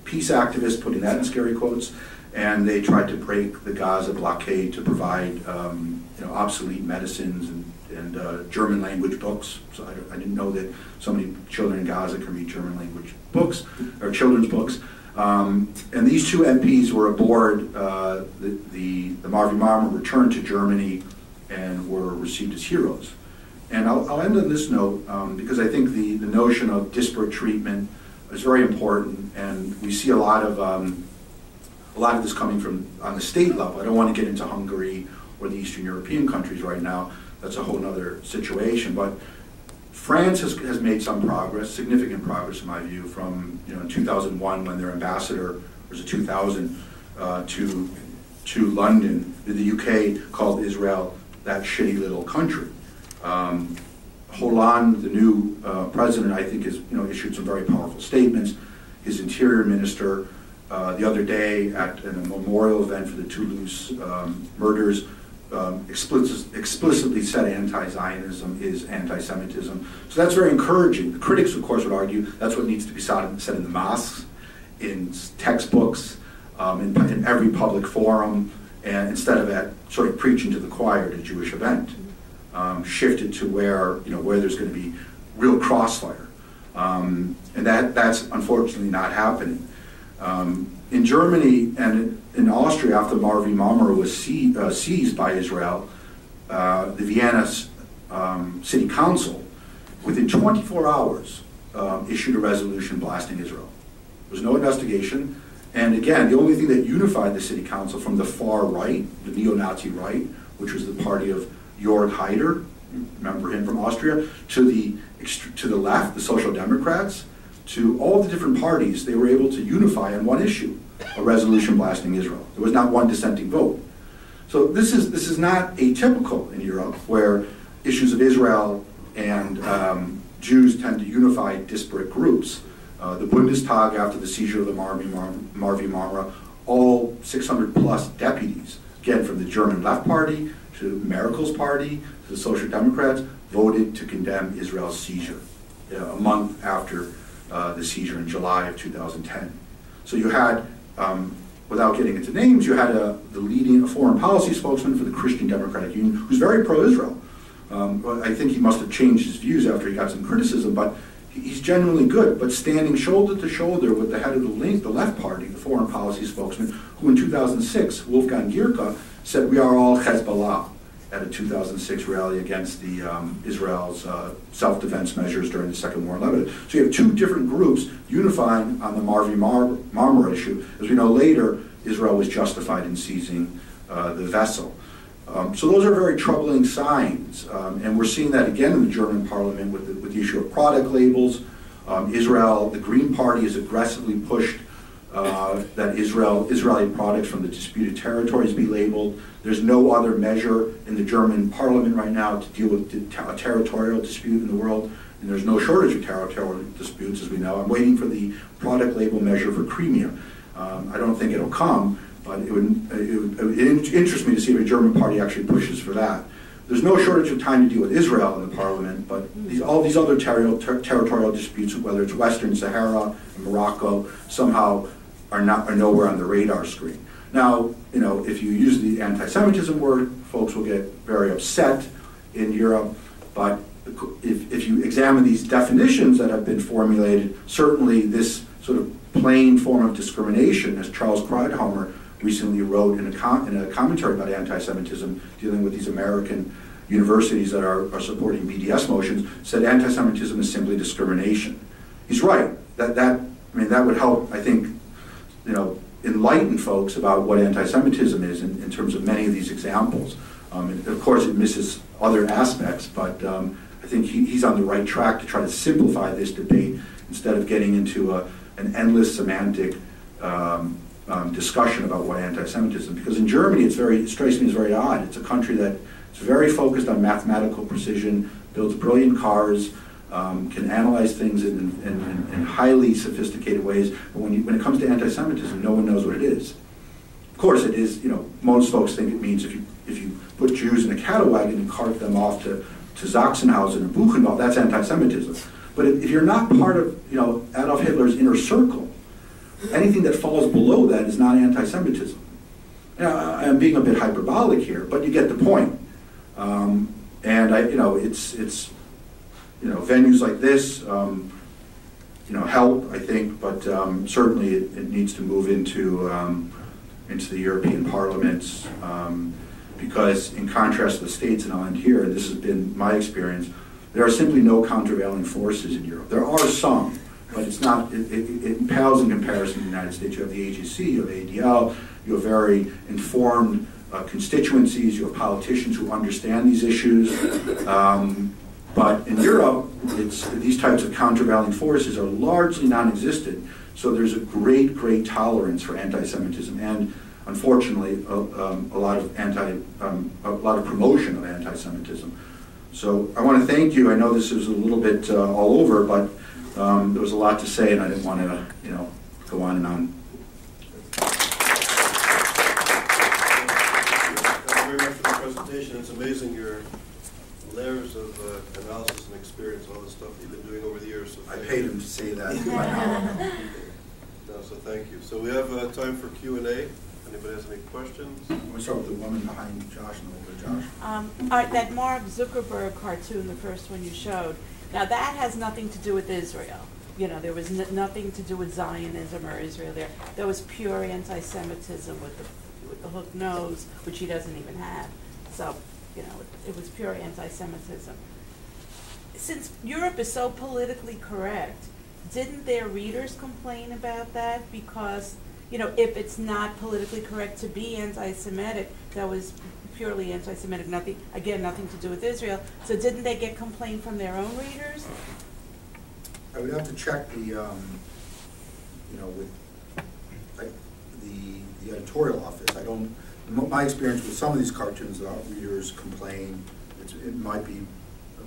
peace activists, putting that in scary quotes, and they tried to break the Gaza blockade to provide obsolete medicines and German language books. So I didn't know that so many children in Gaza can read German language books, or children's books. And these 2 MPs were aboard the Mavi Marmara, returned to Germany, and were received as heroes. And I'll end on this note, because I think the notion of disparate treatment is very important, and we see a lot of this coming from on the state level. I don't want to get into Hungary or the Eastern European countries right now. That's a whole other situation. But France has made some progress, significant progress in my view, from in 2001 when their ambassador, or was it 2000, to London, the UK called Israel that shitty little country. Hollande, the new president, I think has issued some very powerful statements. His interior minister the other day at a memorial event for the Toulouse murders explicitly said anti-Zionism is anti-Semitism. So that's very encouraging. The critics, of course, would argue that's what needs to be said in the mosques, in textbooks, in every public forum, and instead of at sort of preaching to the choir at a Jewish event, shifted to where there's going to be real crossfire, and that's unfortunately not happening. In Germany and in Austria, after Mavi Marmara was seized by Israel, the Vienna City Council, within 24 hours, issued a resolution blasting Israel. There was no investigation. And again, the only thing that unified the city council from the far right, the neo-Nazi right, which was the party of Jörg Haider, remember him from Austria, to the left, the Social Democrats, to all the different parties, they were able to unify on one issue, a resolution blasting Israel. There was not one dissenting vote. So this is not atypical in Europe, where issues of Israel and Jews tend to unify disparate groups. The Bundestag, after the seizure of the Mavi Marmara, all 600 plus deputies, again from the German Left Party to Merkel's party to the Social Democrats, voted to condemn Israel's seizure a month after the seizure in July of 2010. So you had, without getting into names, you had a foreign policy spokesman for the Christian Democratic Union who's very pro-Israel. I think he must have changed his views after he got some criticism, but he's genuinely good, but standing shoulder to shoulder with the head of the Left Party, the foreign policy spokesman, who in 2006, Wolfgang Gierke, said we are all Hezbollah at a 2006 rally against the Israel's self-defense measures during the Second War in Lebanon. So you have 2 different groups unifying on the Mavi Marmara issue. As we know later, Israel was justified in seizing the vessel. So those are very troubling signs, and we're seeing that again in the German parliament with the issue of product labels. Israel, the Green Party has aggressively pushed that Israeli products from the disputed territories be labeled. There's no other measure in the German parliament right now to deal with a territorial dispute in the world, and there's no shortage of territorial disputes, as we know. I'm waiting for the product label measure for Crimea. I don't think it'll come, but it would interest me to see if a German party actually pushes for that. There's no shortage of time to deal with Israel in the parliament, but all these other territorial disputes, whether it's Western Sahara and Morocco, somehow are nowhere on the radar screen. Now, if you use the anti-Semitism word, folks will get very upset in Europe, but if you examine these definitions that have been formulated, certainly this sort of plain form of discrimination, as Charles Kreidhammer recently wrote in a commentary about anti-Semitism, dealing with these American universities that are supporting BDS motions, said anti-Semitism is simply discrimination. He's right. That would help, I think, enlighten folks about what anti-Semitism is in terms of many of these examples. And of course, it misses other aspects, but I think he's on the right track to try to simplify this debate instead of getting into an endless semantic discussion about what anti-Semitism. Because in Germany, it strikes me as very odd. It's a country that is very focused on mathematical precision, builds brilliant cars, can analyze things in highly sophisticated ways. But when it comes to anti-Semitism, no one knows what it is. Of course, it is. Most folks think it means if you put Jews in a cattle wagon and cart them off to Sachsenhausen and Buchenwald, that's anti-Semitism. But if you're not part of Adolf Hitler's inner circle, anything that falls below that is not anti-Semitism. I'm being a bit hyperbolic here, but you get the point. And it's venues like this, help, I think, but certainly it needs to move into the European parliaments, because in contrast to the States, and I'll end here, and this has been my experience, there are simply no countervailing forces in Europe. There are some, but it's not, it pales in comparison to the United States. You have the AGC, you have ADL, you have very informed constituencies, you have politicians who understand these issues. But in Europe, these types of countervailing forces are largely non-existent. So there's a great, great tolerance for anti-Semitism, and unfortunately, a lot of promotion of anti-Semitism. So I want to thank you. I know this is a little bit all over, but there was a lot to say, and I didn't want to, go on and on.
Thank you very much for the presentation. It's amazing your layers of analysis and experience, all the stuff you've been doing over the years. So
I paid him to say that.
No, so thank you. So we have time for Q&A. Anybody has any questions?
We'll start with the woman behind Josh and over to Josh.
All right, that Mark Zuckerberg cartoon, the first one you showed, now that has nothing to do with Israel. There was nothing to do with Zionism or Israel there. That was pure anti-Semitism with the hook nose, which he doesn't even have. So, it was pure anti-Semitism. Since Europe is so politically correct, didn't their readers complain about that? Because, if it's not politically correct to be anti-Semitic, that was purely anti-Semitic, nothing to do with Israel. So didn't they get complaint from their own readers?
I would have to check the, with the editorial office. My experience with some of these cartoons, readers complain. It might be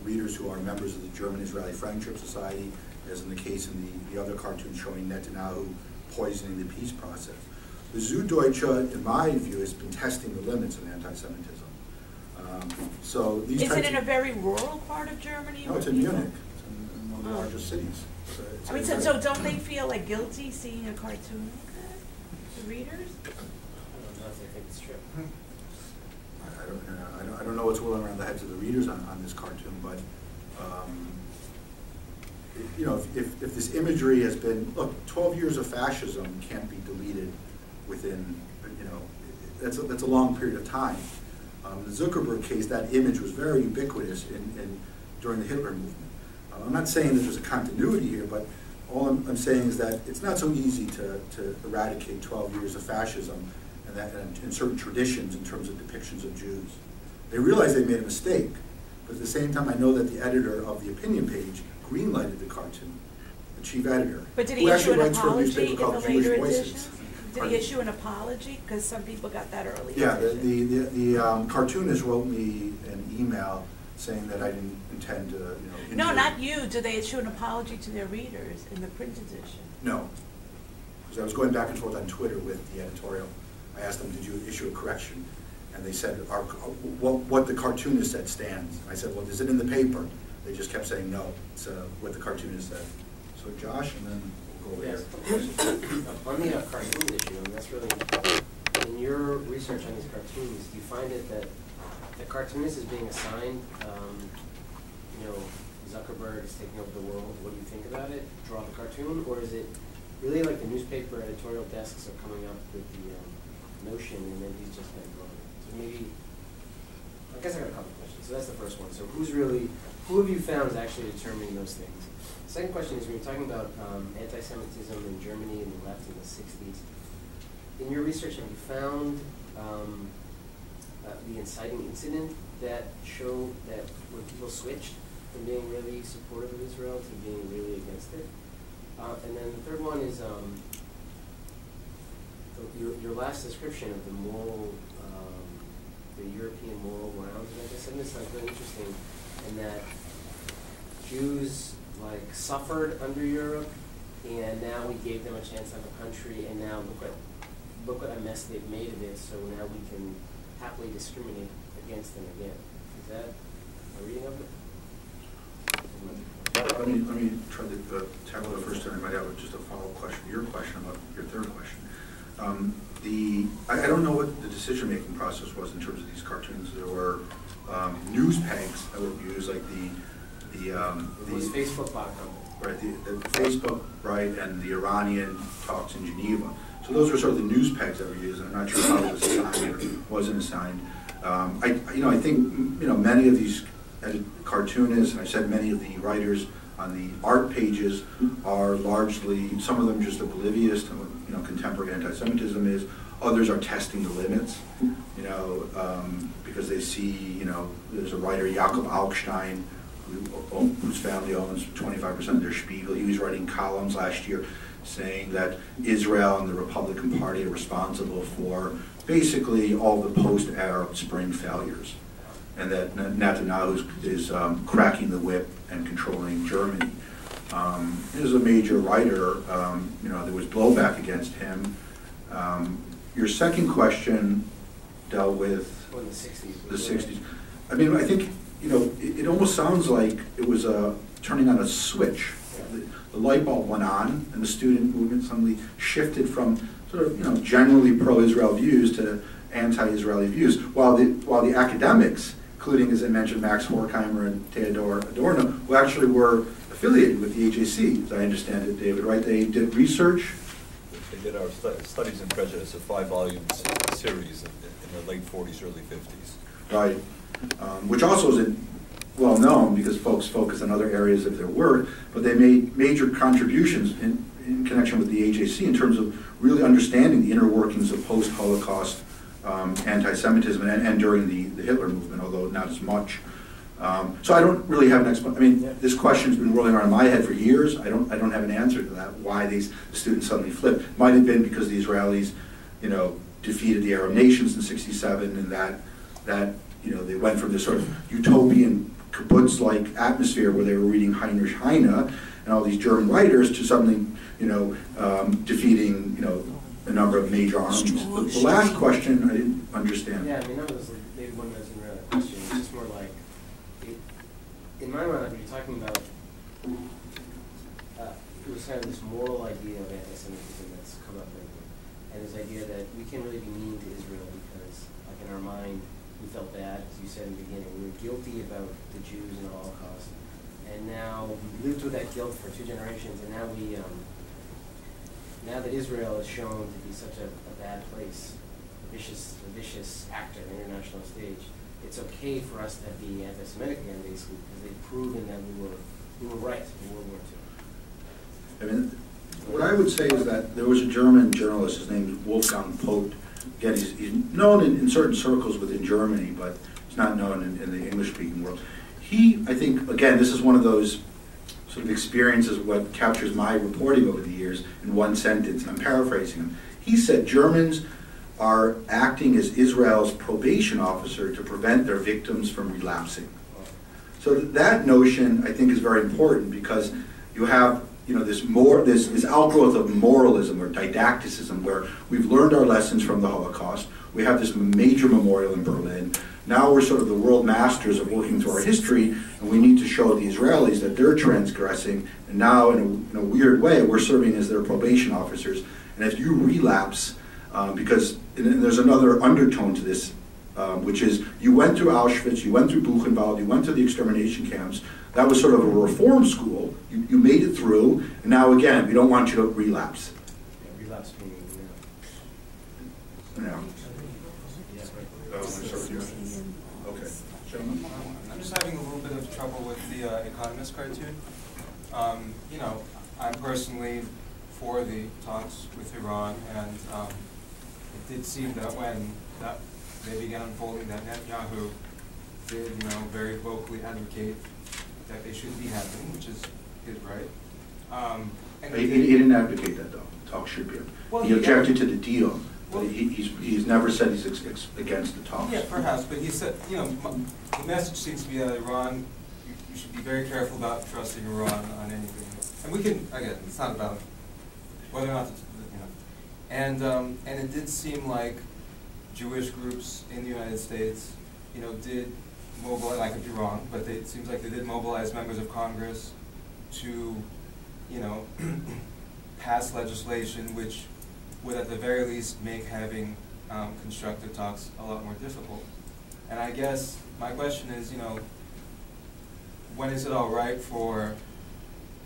readers who are members of the German-Israeli Friendship Society, as in the case in the other cartoon showing Netanyahu poisoning the peace process. The Süddeutsche, in my view, has been testing the limits of anti-Semitism. So these
Is it in a very rural part of Germany?
No, it's in Munich. It's in one of the largest cities.
So don't they feel like guilty seeing a cartoon like that? The readers?
I don't know if they think it's true.
I don't know what's rolling around the heads of the readers on this cartoon, but if this imagery has been, look, 12 years of fascism can't be deleted within, that's a long period of time. The Zuckerberg case, that image was very ubiquitous during the Hitler movement. I'm not saying that there's a continuity here, but all I'm saying is that it's not so easy to eradicate 12 years of fascism and certain traditions in terms of depictions of Jews. They realize they made a mistake, but at the same time I know that the editor of the opinion page greenlighted the cartoon, the chief editor.
But did
who
he issue
actually
an
writes for a
apology
newspaper
in the
called Jewish
later
Voices.
editions? Did
Pardon?
he issue an apology? Because some people got that early.
Yeah,
edition.
the cartoonist wrote me an email saying that I didn't intend to,
No,
injure-
not you. Did they issue an apology to their readers in the print edition?
No, because I was going back and forth on Twitter with the editorial. I asked them, did you issue a correction? And they said, what the cartoonist said stands. I said, well, is it in the paper? They just kept saying, no, it's what the cartoonist said. So Josh, and then we'll go over
Yes.
here.
On the cartoon issue, and that's really, in your research on these cartoons, do you find it that the cartoonist is being assigned, Zuckerberg is taking over the world, what do you think about it? Draw the cartoon, or is it really like the newspaper editorial desks are coming up with the notion and then he's just like drawing it? So maybe, I guess I got a couple questions. So that's the first one. So who have you found is actually determining those things? The second question is when you're talking about anti-Semitism in Germany and the left in the 60s, in your research have you found the inciting incident that showed that when people switched from being really supportive of Israel to being really against it? And then the third one is your last description of the moral, the European moral grounds of anti-Semitism sounds really interesting, in that Jews suffered under Europe, and now we gave them a chance to have a country, and now look what a mess they've made of it. So now we can happily discriminate against them again. Is that a reading of it?
Let me try to tackle the first time. I might have just a follow-up question to your question about your third question. I don't know what the decision-making process was in terms of these cartoons. There were news pegs that were used, like
It was Facebook.com.
Right, the Facebook, right, and the Iranian talks in Geneva. So those were sort of the news pegs that were used. I'm not sure how it was assigned or wasn't assigned. I think many of these cartoonists, and I said many of the writers on the art pages are largely, some of them just oblivious to what contemporary anti-Semitism is. Others are testing the limits, because they see, there's a writer, Jakob Augstein, whose family owns 25% of their Spiegel. He was writing columns last year saying that Israel and the Republican Party are responsible for basically all the post-Arab Spring failures, and that Netanyahu is cracking the whip and controlling Germany. He was a major writer. There was blowback against him. Your second question dealt with
in the 60s.
The 60s. I mean, I think it almost sounds like it was turning on a switch.
Yeah.
The light bulb went on, and the student movement suddenly shifted from sort of generally pro-Israel views to anti-Israeli views, while the academics, including, as I mentioned, Max Horkheimer and Theodor Adorno, who actually were affiliated with the AJC, as I understand it, David, right? They did research.
They did our Studies in Prejudice, a 5-volume series in the late 40s, early 50s.
Right, which also isn't well known because folks focus on other areas of their work, but they made major contributions in connection with the AJC in terms of really understanding the inner workings of post-Holocaust anti-Semitism and during the Hitler movement, although not as much. So I don't really have an explanation. I mean, this question's been rolling around in my head for years. I don't have an answer to that, why these students suddenly flipped. Might have been because the Israelis, defeated the Arab nations in '67, and that they went from this sort of utopian kibbutz-like atmosphere where they were reading Heinrich Heine and all these German writers to suddenly, defeating, a number of major armies. The last question I didn't understand.
Yeah, I mean, that was maybe one that wasn't really a question. It's just more like, in my mind, when you're talking about, it was kind of this moral idea of anti-Semitism that's come up lately, and this idea that we can't really be mean to Israel because, like, in our mind, we felt bad, as you said in the beginning. We were guilty about the Jews and the Holocaust, and now we lived with that guilt for 2 generations, and now now that Israel is shown to be such a bad place, a vicious actor on the international stage, it's okay for us to be anti-Semitic again, basically, because they've proven that we were right in World War II.
I mean, what I would say is that there was a German journalist, his name is Wolfgang Poth. Again, he's known in certain circles within Germany, but he's not known in the English-speaking world. He, I think, again, this is one of those sort of experiences, what captures my reporting over the years in one sentence, and I'm paraphrasing him. He said Germans are acting as Israel's probation officer to prevent their victims from relapsing. So that notion, I think, is very important because you have, you know, this outgrowth of moralism or didacticism where we've learned our lessons from the Holocaust. We have this major memorial in Berlin. Now we're sort of the world masters of working through our history, and we need to show the Israelis that they're transgressing. And now, in a weird way, we're serving as their probation officers. And if you relapse, because and there's another undertone to this, which is you went through Auschwitz, you went through Buchenwald, you went to the extermination camps. That was sort of a reform school. You made it through, and now again, we don't want you to relapse.
Yeah, relapse meaning,
Yeah. Okay. Gentlemen?
I'm just having a little bit of trouble with the Economist cartoon. You know, I'm personally for the talks with Iran, and it did seem that when they began unfolding, that Netanyahu did, you know, very vocally advocate that they should be happening, which is his right. And
He didn't advocate that, though. Talk should be.
Well,
he objected to the deal. But he's never said he's against the talks.
Yeah, perhaps, but he said, you know, the message seems to be that Iran, you should be very careful about trusting Iran on anything. And we can, again, it's not about whether or not, you know. And it did seem like Jewish groups in the United States, you know, did mobilize, I could be wrong, but it seems like they did mobilize members of Congress to, you know, pass legislation which would at the very least make having constructive talks a lot more difficult. And I guess my question is, you know, when is it all right for,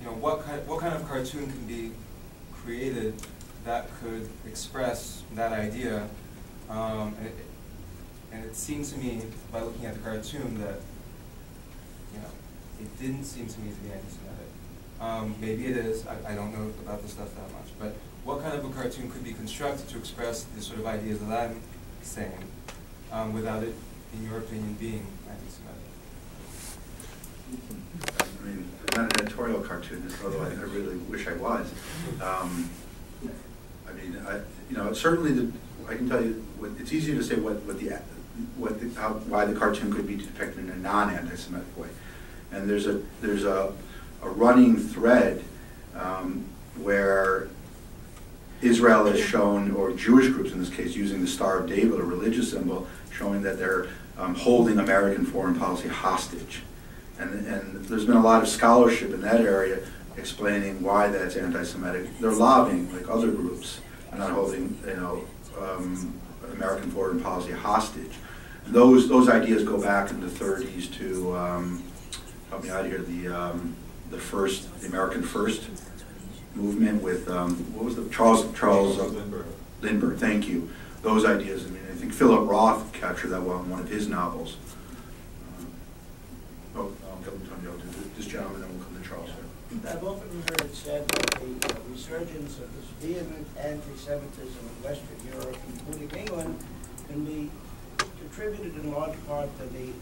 you know, what kind of cartoon can be created that could express that idea? And it seems to me, by looking at the cartoon, that, you know, it didn't seem to me to be anti-Semitic. Maybe it is. I don't know about this stuff that much, but what kind of a cartoon could be constructed to express the sort of ideas that I'm saying without it, in your opinion, being anti-Semitic?
I mean, I'm not an editorial cartoonist, although I really wish I was. I mean, you know, certainly I can tell you, it's easier to say why the cartoon could be depicted in a non-anti-Semitic way. And there's a running thread where Israel is shown, or Jewish groups in this case, using the Star of David, a religious symbol, showing that they're holding American foreign policy hostage. And there's been a lot of scholarship in that area explaining why that's anti-Semitic. They're lobbying, like other groups, and not holding, you know, American foreign policy hostage. And those ideas go back in the 30s to help me out here, the American First movement with what was the Charles Lindbergh. Thank you. Those ideas. I mean, I think Philip Roth captured that well in one of his novels. I'll come to Antonio, this gentleman, then we'll come to Charles.
I've often heard it said that the resurgence of this vehement anti-Semitism in Western Europe, including England, can be attributed in large part to the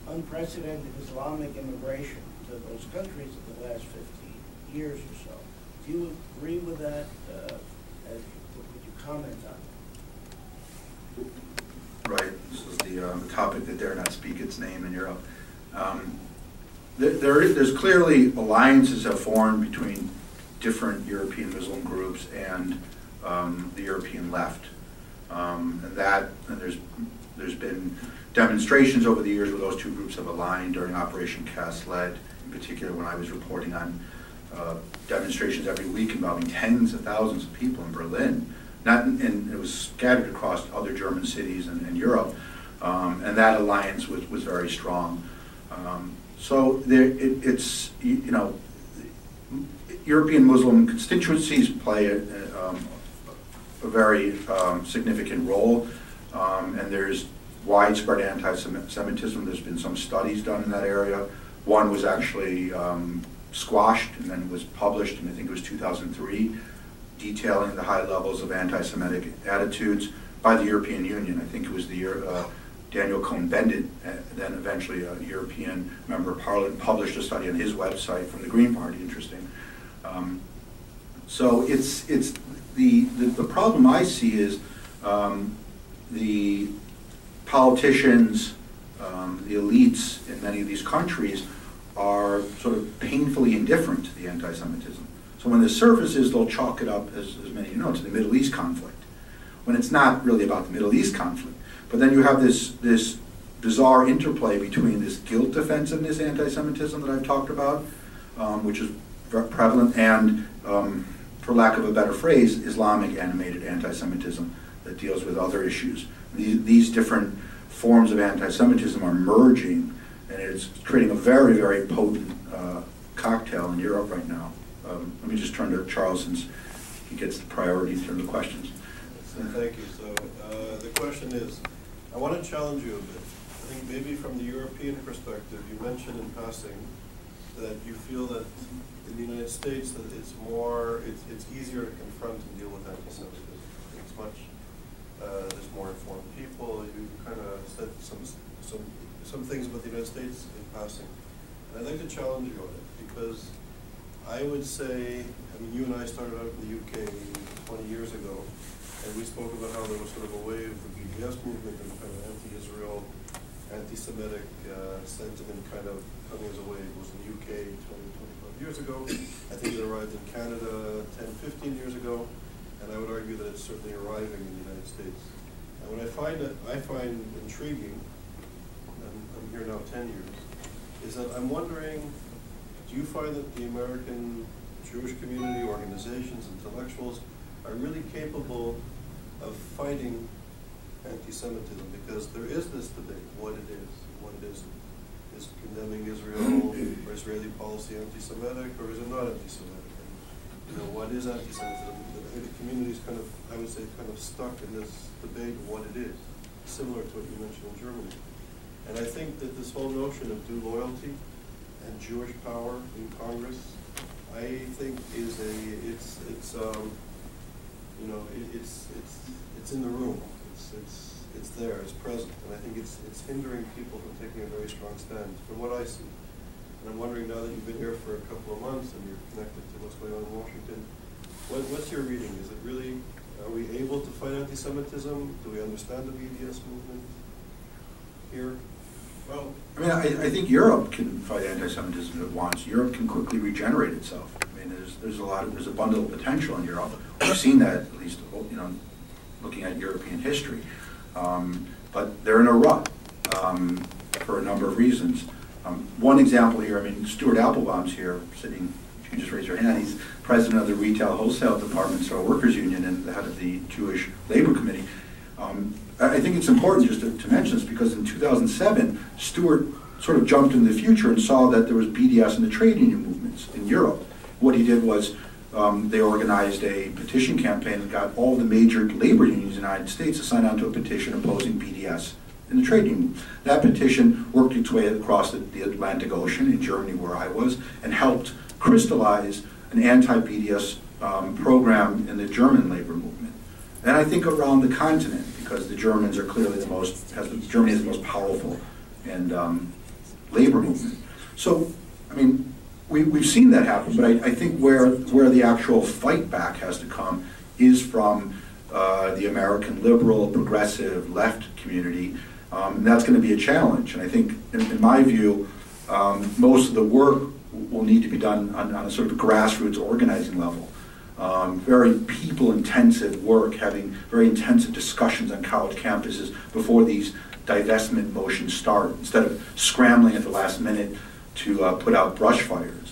unprecedented Islamic immigration to those countries in the last 50 years or so. Do you agree with that? Would you comment on it?
Right. This is the topic that dare not speak its name in Europe. There's clearly alliances have formed between different European Muslim groups and the European left, and there's been demonstrations over the years where those two groups have aligned during Operation Cast Lead, in particular when I was reporting on demonstrations every week involving tens of thousands of people in Berlin. And it was scattered across other German cities and Europe, and that alliance was very strong. So it's you know, European Muslim constituencies play a very significant role, and there's widespread anti-Semitism. There's been some studies done in that area. One was actually squashed and then was published in, I think it was 2003, detailing the high levels of anti-Semitic attitudes by the European Union. I think it was the year Daniel Cohn-Bendit, then eventually a European member of Parliament, published a study on his website from the Green Party. Interesting. So it's the problem I see is the politicians, the elites in many of these countries are sort of painfully indifferent to the anti-Semitism. So when the surfaces, they'll chalk it up, as many of you know, to the Middle East conflict, when it's not really about the Middle East conflict. But then you have this bizarre interplay between this guilt defensiveness anti-Semitism that I've talked about, which is very prevalent, and, for lack of a better phrase, Islamic animated anti-Semitism that deals with other issues. These different forms of anti-Semitism are merging, and it's creating a very, very potent cocktail in Europe right now. Let me just turn to Charles, since he gets the priority in terms of questions.
So thank you. So the question is, I want to challenge you a bit. I think maybe from the European perspective, you mentioned in passing that you feel that in the United States that it's easier to confront and deal with anti-Semitism. It's much there's more informed people. You kind of said some things about the United States in passing, and I'd like to challenge you on it, because I would say, I mean, you and I started out in the UK 20 years ago, and we spoke about how there was sort of a wave of the BDS movement and kind of anti-Israel, anti-Semitic sentiment kind of coming as a wave. It was in the UK 20, 25 years ago. I think it arrived in Canada 10, 15 years ago, and I would argue that it's certainly arriving in the United States. And what I find intriguing, and I'm here now 10 years, is that I'm wondering, do you find that the American Jewish community, organizations, intellectuals are really capable of fighting anti-Semitism? Because there is this debate, what it is, what it isn't. Is condemning Israel or Israeli policy anti-Semitic, or is it not anti-Semitic? And, you know, what is anti-Semitism? The community is kind of, I would say, kind of stuck in this debate of what it is, similar to what you mentioned in Germany. And I think that this whole notion of due loyalty and Jewish power in Congress, I think is it's in the room. It's there, it's present, and I think it's hindering people from taking a very strong stand, from what I see. And I'm wondering, now that you've been here for a couple of months and you're connected to what's going on in Washington, what's your reading? Is it really, are we able to fight anti-Semitism? Do we understand the BDS movement here?
Well, I mean, I think Europe can fight anti-Semitism if it wants. Europe can quickly regenerate itself. I mean, there's a bundle of potential in Europe. We've seen that, at least, you know, looking at European history. But they're in a rut for a number of reasons. One example here, I mean, Stuart Applebaum's here, sitting, you can just raise your hand. He's president of the Retail Wholesale Department, so Workers Union, and the head of the Jewish Labor Committee. I think it's important just to mention this, because in 2007, Stuart sort of jumped into the future and saw that there was BDS in the trade union movements in Europe. What he did was they organized a petition campaign and got all the major labor unions in the United States to sign on to a petition opposing BDS in the trade union. That petition worked its way across the Atlantic Ocean in Germany, where I was, and helped crystallize an anti-BDS program in the German labor movement. And I think around the continent, because the Germans are clearly Germany is the most powerful and labor movement. So, I mean, we've seen that happen, but I think where the actual fight back has to come is from the American liberal, progressive, left community, and that's going to be a challenge. And I think, in my view, most of the work will need to be done on a sort of grassroots organizing level. Very people-intensive work, having very intensive discussions on college campuses before these divestment motions start, instead of scrambling at the last minute to put out brush fires.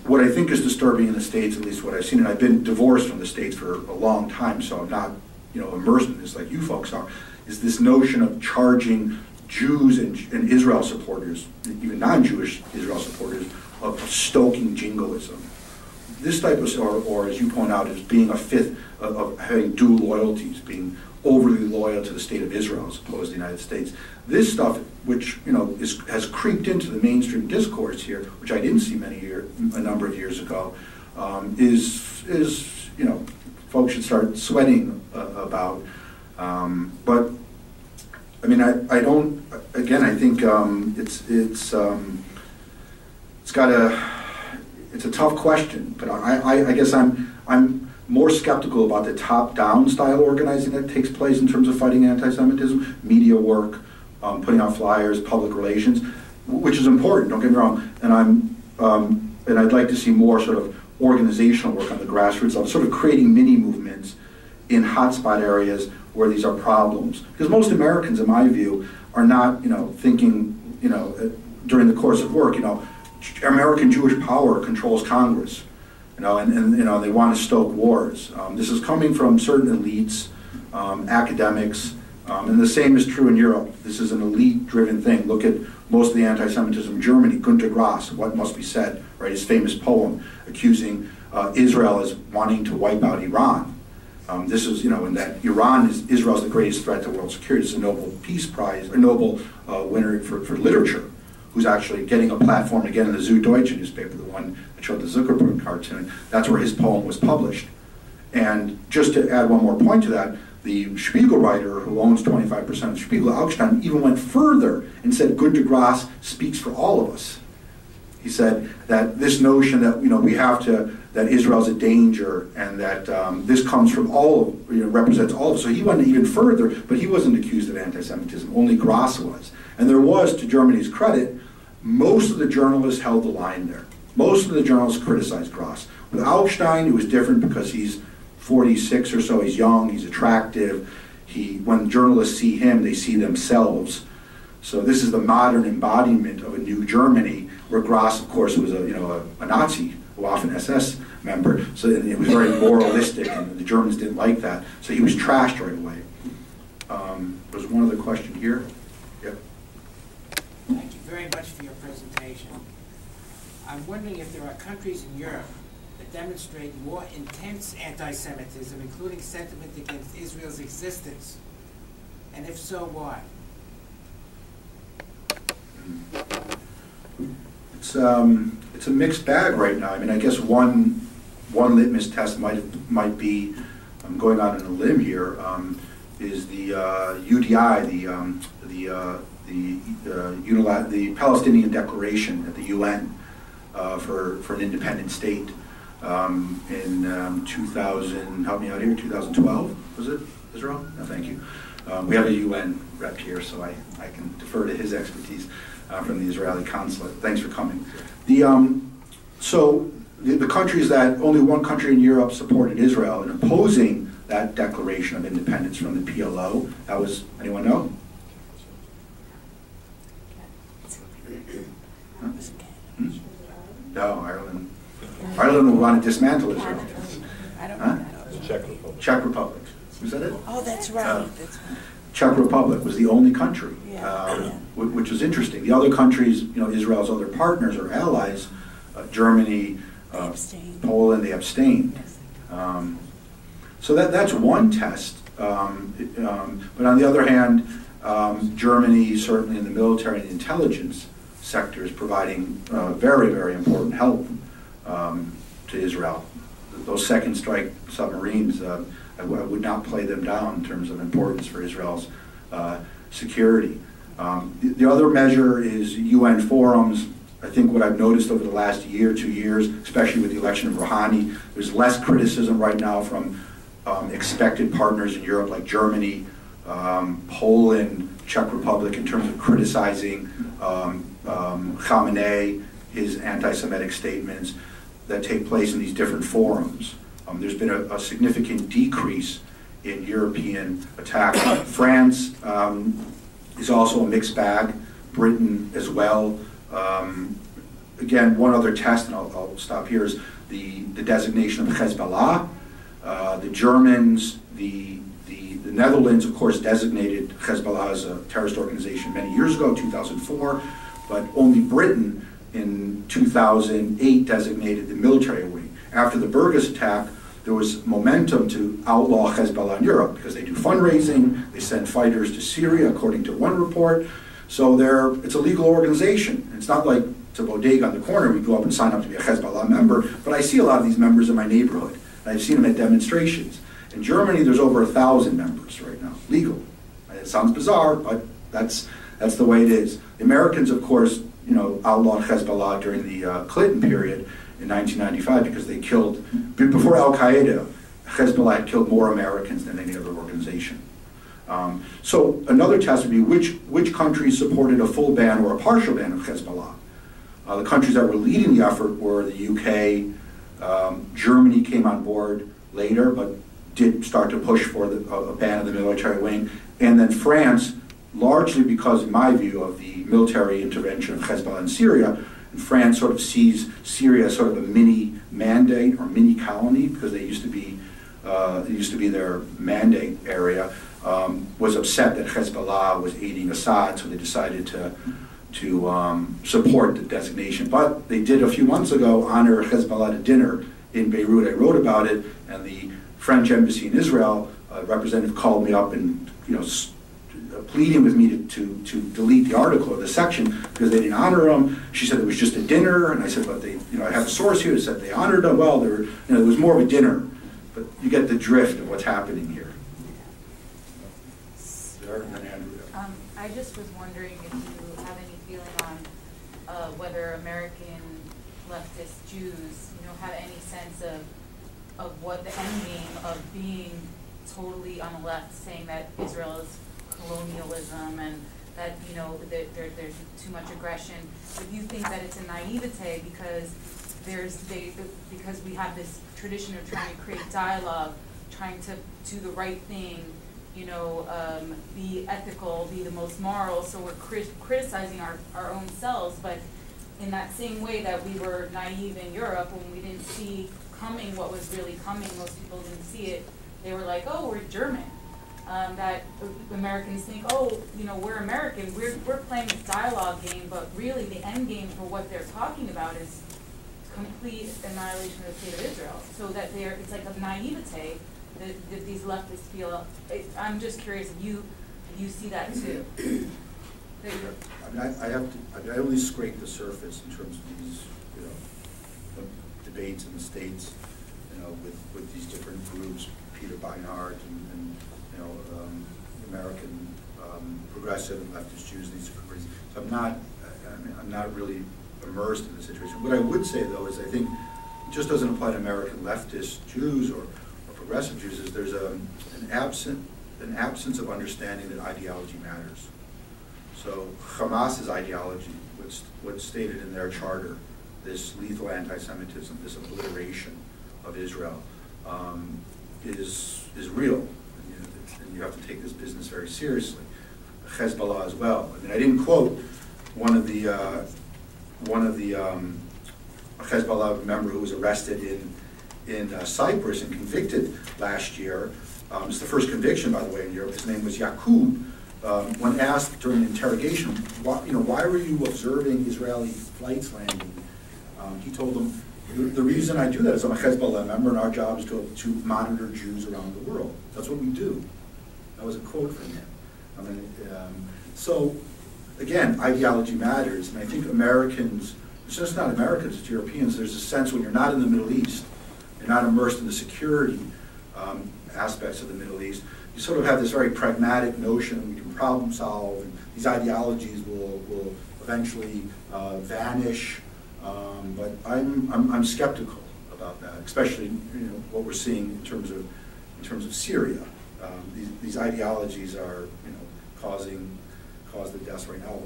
What I think is disturbing in the States, at least what I've seen, and I've been divorced from the States for a long time, so I'm not, you know, immersed in this like you folks are, is this notion of charging Jews and Israel supporters, even non-Jewish Israel supporters, of stoking jingoism. this type of, or as you point out, as being a fifth of having dual loyalties, being overly loyal to the state of Israel as opposed to the United States. This stuff, which has creeped into the mainstream discourse here, which I didn't see a number of years ago, is folks should start sweating about. But I mean, I don't. Again, I think it's a tough question. But I guess I'm more skeptical about the top-down style organizing that takes place in terms of fighting anti-Semitism, media work, putting out flyers, public relations, which is important. Don't get me wrong. And I'd like to see more sort of organizational work on the grassroots level, sort of creating mini movements in hotspot areas where these are problems. Because most Americans, in my view, are not, thinking, during the course of work, American Jewish power controls Congress, and they want to stoke wars. This is coming from certain elites, academics, and the same is true in Europe. This is an elite-driven thing. Look at most of the anti-Semitism in Germany. Günter Grass, What Must Be Said, right? His famous poem accusing Israel as wanting to wipe out Iran. This is, and that Israel's the greatest threat to world security. It's a Nobel Peace Prize, a Nobel winner for literature, who's actually getting a platform again in the Süddeutsche newspaper, the one that showed the Zuckerberg cartoon. That's where his poem was published. And just to add one more point to that, the Spiegel writer who owns 25% of Spiegel, Augstein, even went further and said Günter Grass speaks for all of us. He said that this notion that that Israel's a danger and that this comes from represents all of us. So he went even further, but he wasn't accused of anti-Semitism. Only Grass was. And there was, to Germany's credit, most of the journalists held the line there. Most of the journalists criticized Grass. With Augstein, it was different because he's 46 or so. He's young. He's attractive. When journalists see him, they see themselves. So this is the modern embodiment of a new Germany, where Grass, of course, was a Nazi, a Waffen-SS member. So it was very moralistic, and the Germans didn't like that. So he was trashed right away. There's one other question here. Yep.
Thank you very much for your presentation. I'm wondering if there are countries in Europe that demonstrate more intense anti-Semitism, including sentiment against Israel's existence, and if so, why?
It's a mixed bag right now. I mean, I guess one litmus test might be, I'm going out on a limb here, is the UDI, the Palestinian Declaration at the UN for an independent state in 2000. Help me out here. 2012 was it? Israel? No, thank you. We have a UN rep here, so I can defer to his expertise from the Israeli consulate. Thanks for coming. So the countries that, only one country in Europe supported Israel in opposing that declaration of independence from the PLO. That was, anyone know? Huh? Hmm? No, Ireland. Ireland will want to dismantle Israel.
I don't
Huh?
know.
Czech Republic.
Czech Republic. Was that it?
Oh, that's right. That's right.
Czech Republic was the only country,
Yeah.
which was interesting. The other countries, Israel's other partners or allies, Germany, Poland, they abstained. So that's one test. But on the other hand, Germany, certainly in the military and intelligence sector, is providing very, very important help to Israel. Those second strike submarines, I would not play them down in terms of importance for Israel's security. The other measure is UN forums. I think what I've noticed over the last year, 2 years, especially with the election of Rouhani, there's less criticism right now from expected partners in Europe like Germany, Poland, Czech Republic, in terms of criticizing Khamenei, his anti-Semitic statements that take place in these different forums. There's been a significant decrease in European attacks. France is also a mixed bag, Britain as well. Again, one other test, and I'll stop here, is the designation of Hezbollah. The Germans, the Netherlands, of course, designated Hezbollah as a terrorist organization many years ago, 2004, but only Britain in 2008 designated the military wing. after the Burgas attack, there was momentum to outlaw Hezbollah in Europe because they do fundraising, they send fighters to Syria, according to one report. So it's a legal organization. It's not like it's a bodega on the corner, we go up and sign up to be a Hezbollah member, but I see a lot of these members in my neighborhood, and I've seen them at demonstrations. In Germany, there's over 1,000 members right now, legal. It sounds bizarre, but that's the way it is. The Americans, of course, outlawed Hezbollah during the Clinton period in 1995 because they killed, before Al-Qaeda, Hezbollah had killed more Americans than any other organization. So another test would be which countries supported a full ban or a partial ban of Hezbollah. The countries that were leading the effort were the UK, Germany came on board later, but did start to push for a ban of the military wing, and then France, largely because, in my view, of the military intervention of Hezbollah in Syria. And France sort of sees Syria as sort of a mini mandate or mini colony because it used to be their mandate area. Was upset that Hezbollah was aiding Assad, so they decided to support the designation. But they did a few months ago honor Hezbollah at a dinner in Beirut. I wrote about it, and the French embassy in Israel, a representative called me up and pleading with me to delete the article or the section because they didn't honor him. She said it was just a dinner, and I said, but I have a source here that said they honored him. Well, there was more of a dinner, but you get the drift of what's happening here.
I just was wondering if you have any feeling on whether American leftist Jews, have any sense of what the end game of being totally on the left, saying that Israel is colonialism and that there's too much aggression. If you think that it's a naivete because because we have this tradition of trying to create dialogue, trying to do the right thing, be ethical, be the most moral, so we're criticizing our own selves, but in that same way that we were naive in Europe when we didn't see coming what was really coming, most people didn't see it, they were like, oh, we're German. That Americans think, oh, we're American, we're playing this dialogue game, but really the end game for what they're talking about is complete annihilation of the state of Israel. So that it's like a naivete that these leftists feel. I'm just curious if you see that too.
I only scrape the surface in terms of these, debates in the States, with these different groups, Peter Beinart and American progressive leftist Jews, these different groups. So I'm not really immersed in the situation. What I would say though is I think it just doesn't apply to American leftist Jews or progressive Jews. Is there's an absence of understanding that ideology matters. So Hamas's ideology, what's stated in their charter, this lethal anti-Semitism, this obliteration of Israel, is real. And you have to take this business very seriously. Hezbollah as well. I didn't quote one of the Hezbollah member who was arrested in Cyprus and convicted last year. It's the first conviction, by the way, in Europe. His name was Yaqub. When asked during the interrogation, why were you observing Israeli flights landing? He told them, the reason I do that is I'm a Hezbollah member, and our job is to monitor Jews around the world. That's what we do. That was a quote from him. So, again, ideology matters, and I think Americans, it's just not Americans, it's Europeans, there's a sense when you're not in the Middle East, you're not immersed in the security aspects of the Middle East, you sort of have this very pragmatic notion we can problem solve, and these ideologies will eventually vanish. But I'm skeptical about that, especially what we're seeing in terms of Syria. These ideologies are cause the deaths right now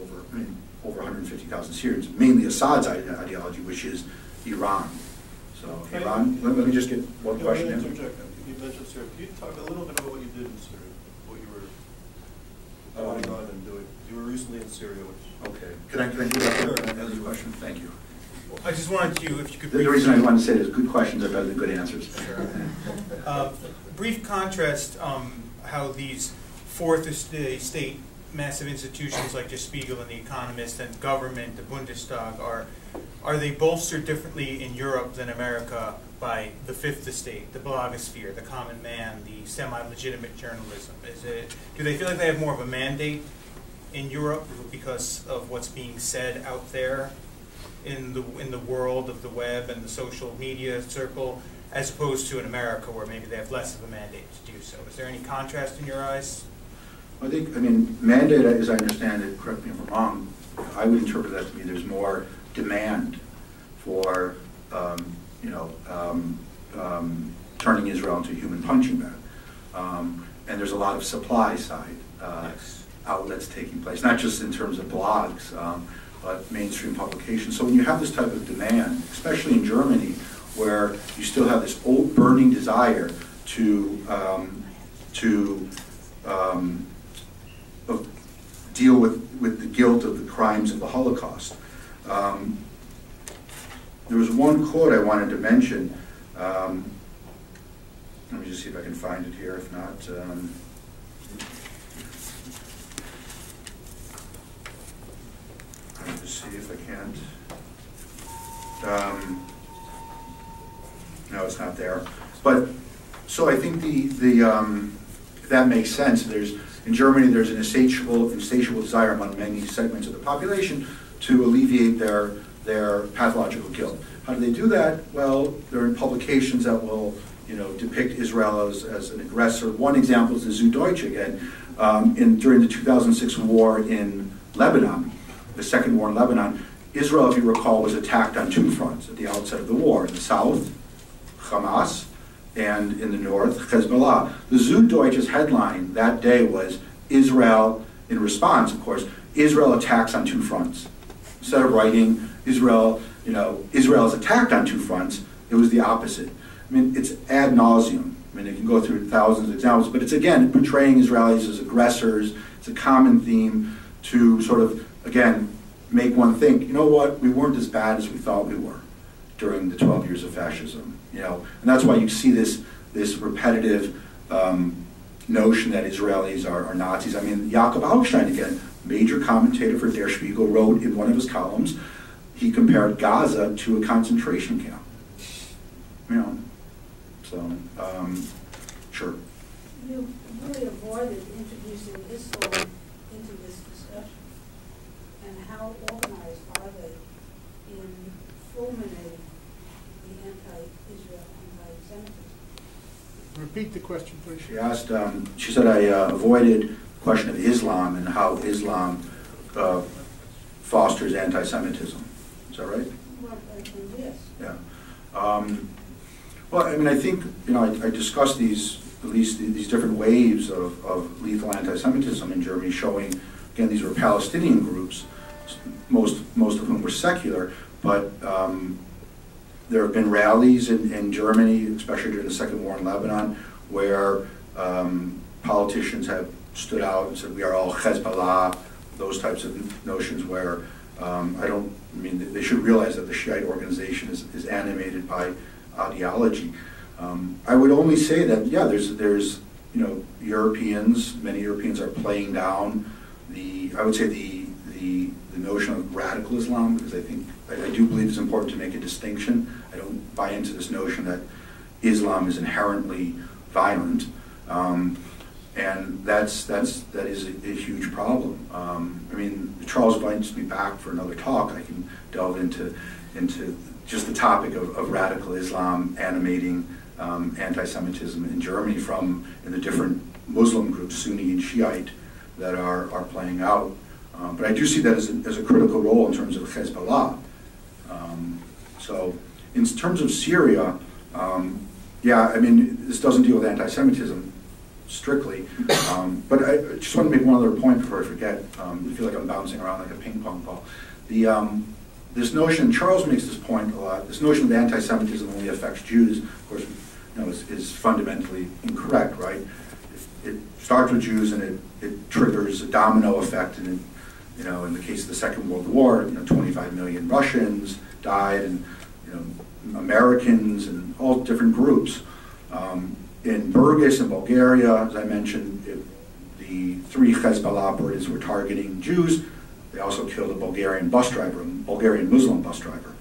over 150,000 Syrians, mainly Assad's ideology, which is Iran. So Iran. Let me just get one question in.
You mentioned Syria. Can you talk a little bit about what you did in Syria, what you were going on and doing? You were recently in Syria, which.
Okay. Can I do that? Another question? Thank you.
I just wanted to, if you could.
The reason I wanted to say is good questions are better than good answers.
Sure. Brief contrast how these fourth estate massive institutions like Der Spiegel and the Economist and government, the Bundestag, are they bolstered differently in Europe than America by the fifth estate, the blogosphere, the common man, the semi-legitimate journalism? Do they feel like they have more of a mandate in Europe because of what's being said out there in the world of the web and the social media circle, as opposed to in America, where maybe they have less of a mandate to do so? Is there any contrast in your eyes?
I mean, mandate, as I understand it, correct me if I'm wrong, I would interpret that to mean there's more demand for, turning Israel into a human punching bag. And there's a lot of supply side outlets taking place, not just in terms of blogs, but mainstream publications. So when you have this type of demand, especially in Germany, where you still have this old burning desire to deal with the guilt of the crimes of the Holocaust. There was one quote I wanted to mention. Let me just see if I can find it here. If not, let me just see if I can't. No, it's not there. But so I think that makes sense. In Germany, there's an insatiable desire among many segments of the population to alleviate their pathological guilt. How do they do that? Well, there are publications that will, depict Israel as an aggressor. One example is the Süddeutsche again. During the 2006 war in Lebanon, the second war in Lebanon, Israel, if you recall, was attacked on two fronts at the outset of the war. In the south, Hamas, and in the north, Hezbollah. The Süddeutsche's headline that day was Israel, in response, of course, Israel attacks on two fronts. Instead of writing Israel is attacked on two fronts, it was the opposite. I mean, it's ad nauseum. I mean, you can go through thousands of examples, but it's, again, portraying Israelis as aggressors. It's a common theme to sort of, again, make one think, you know what, we weren't as bad as we thought we were during the 12 years of fascism. And that's why you see this repetitive notion that Israelis are Nazis. I mean, Jakob Augstein, again, major commentator for Der Spiegel, wrote in one of his columns, he compared Gaza to a concentration camp. Sure.
You really avoided introducing Islam into this discussion. And how organized are they in fulminating the anti-Israel, anti-Semitism?
Repeat the question, please.
She asked, she said I avoided the question of Islam and how Islam fosters anti-Semitism. Is that right?
Well, yes.
Yeah. Well, I mean, I think, I discussed these different waves of lethal anti-Semitism in Germany, showing, again, these were Palestinian groups, most of whom were secular, but there have been rallies in Germany, especially during the Second War in Lebanon, where politicians have stood out and said, we are all Hezbollah, those types of notions where they should realize that the Shiite organization is animated by ideology. I would only say that, yeah, there's many Europeans are playing down the notion of radical Islam, because I do believe it's important to make a distinction. I don't buy into this notion that Islam is inherently violent, and that is a huge problem. I mean, if Charles invites me back for another talk, I can delve into just the topic of radical Islam animating anti-Semitism in Germany in the different Muslim groups, Sunni and Shiite, that are playing out. But I do see that as a critical role in terms of Hezbollah. So in terms of Syria, yeah, I mean, this doesn't deal with anti-Semitism strictly, but I just want to make one other point before I forget. I feel like I'm bouncing around like a ping pong ball. This notion, Charles makes this point a lot, this notion that anti-Semitism only affects Jews, of course, is fundamentally incorrect, right? It starts with Jews and it triggers a domino effect, and in the case of the Second World War, 25 million Russians died, and Americans and all different groups. In Burgas in Bulgaria, as I mentioned, the 3 Hezbollah operatives were targeting Jews. They also killed a Bulgarian bus driver, a Bulgarian Muslim bus driver.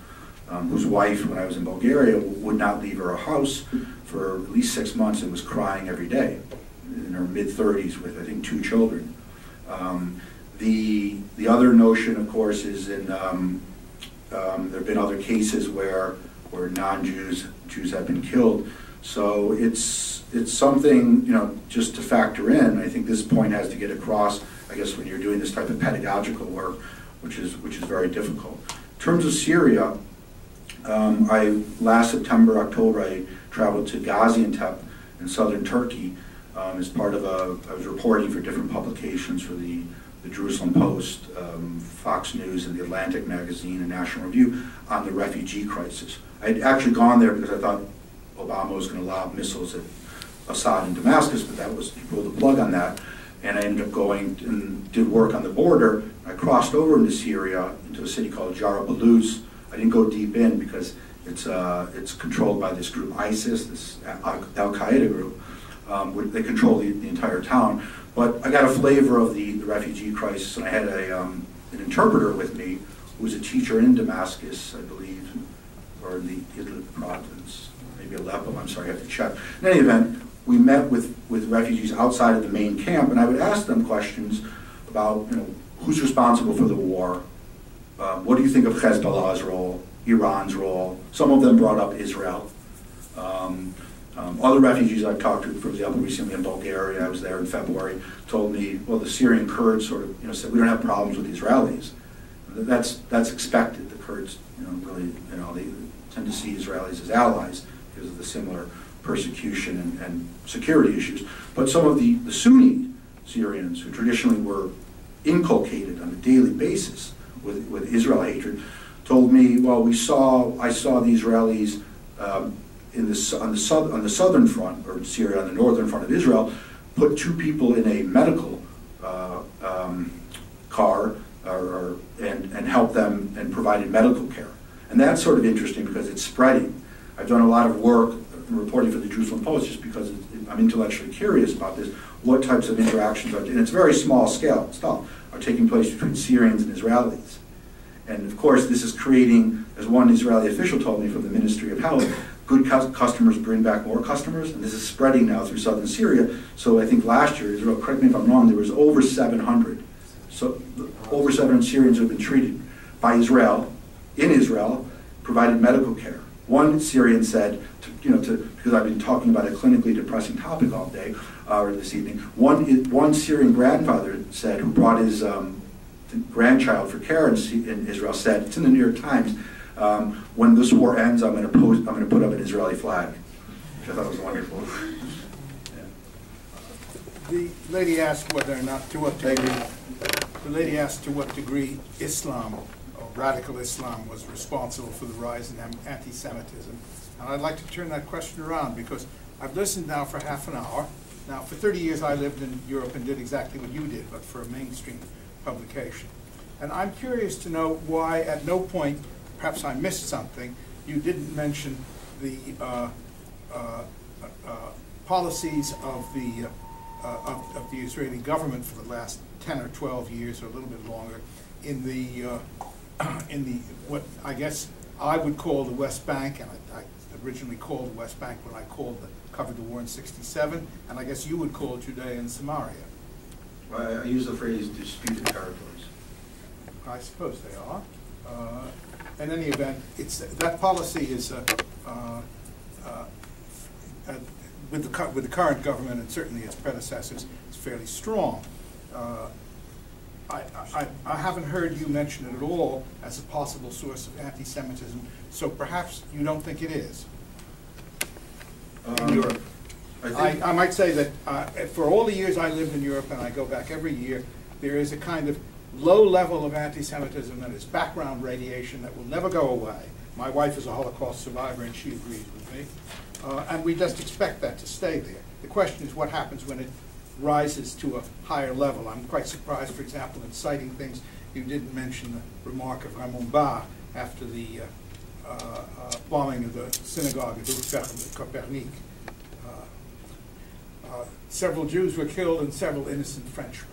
whose wife, when I was in Bulgaria, would not leave her house for at least 6 months and was crying every day, in her mid-30s with, I think, 2 children. The other notion, of course, is in there have been other cases where non-Jews, Jews have been killed. So it's something, you know, just to factor in. I think this point has to get across, I guess, when you're doing this type of pedagogical work, which is very difficult. In terms of Syria, last September, October, I traveled to Gaziantep in southern Turkey as part of I was reporting for different publications for the Jerusalem Post, Fox News, and the Atlantic magazine and National Review on the refugee crisis. I'd actually gone there because I thought Obama was going to lob missiles at Assad in Damascus, but he pulled the plug on that. And I ended up going and did work on the border. I crossed over into Syria, into a city called Jarablus. I didn't go deep in because it's controlled by this group ISIS, this Al-Qaeda group. They control the entire town. But I got a flavor of the refugee crisis, and I had an interpreter with me who was a teacher in Damascus, I believe, or in the Idlib province, maybe Aleppo, I'm sorry, I have to check. In any event, we met with refugees outside of the main camp, and I would ask them questions about, you know, who's responsible for the war, what do you think of Hezbollah's role, Iran's role. Some of them brought up Israel. Other refugees I've talked to, for example, recently in Bulgaria, I was there in February, told me, well, the Syrian Kurds sort of, you know, said we don't have problems with the Israelis. That's expected. The Kurds, you know, really, you know, they tend to see Israelis as allies because of the similar persecution and security issues. But some of the Sunni Syrians, who traditionally were inculcated on a daily basis with Israel hatred, told me, well, I saw the Israelis on the southern front, or Syria on the northern front of Israel, put 2 people in a medical car and help them and provided medical care. And that's sort of interesting because it's spreading. I've done a lot of work reporting for the Jerusalem Post just because I'm intellectually curious about this. What types of interactions and it's very small scale stuff, are taking place between Syrians and Israelis. And of course, this is creating, as one Israeli official told me from the Ministry of Health, good customers bring back more customers, and this is spreading now through southern Syria. So I think last year, Israel, correct me if I'm wrong, there was over 700. So over 700 Syrians who have been treated by Israel, in Israel, provided medical care. One Syrian said, because I've been talking about a clinically depressing topic all day, or this evening, one Syrian grandfather said, who brought his grandchild for care in Israel, said, it's in the New York Times, when this war ends, I'm going to put up an Israeli flag, which I thought was wonderful. Yeah.
The lady asked whether or not, to what degree Islam, or radical Islam, was responsible for the rise in anti-Semitism. And I'd like to turn that question around because I've listened now for half an hour. Now, for 30 years I lived in Europe and did exactly what you did, but for a mainstream publication. And I'm curious to know why at no point, perhaps I missed something, you didn't mention the policies of the Israeli government for the last 10 or 12 years or a little bit longer in the what I guess I would call the West Bank, and I originally called the West Bank when I covered the war in '67, and I guess you would call Judea and Samaria.
Well, I use the phrase disputed territories.
I suppose they are. In any event, that policy is with the current government and certainly its predecessors, it's fairly strong. I haven't heard you mention it at all as a possible source of anti-Semitism, so perhaps you don't think it is. In Europe. I might say that for all the years I lived in Europe, and I go back every year, there is a kind of low level of anti-Semitism that is background radiation that will never go away. My wife is a Holocaust survivor and she agrees with me. And we just expect that to stay there. The question is what happens when it rises to a higher level. I'm quite surprised, for example, in citing things, you didn't mention the remark of Ramon Barre after the bombing of the synagogue at Copernic. Several Jews were killed and several innocent Frenchmen.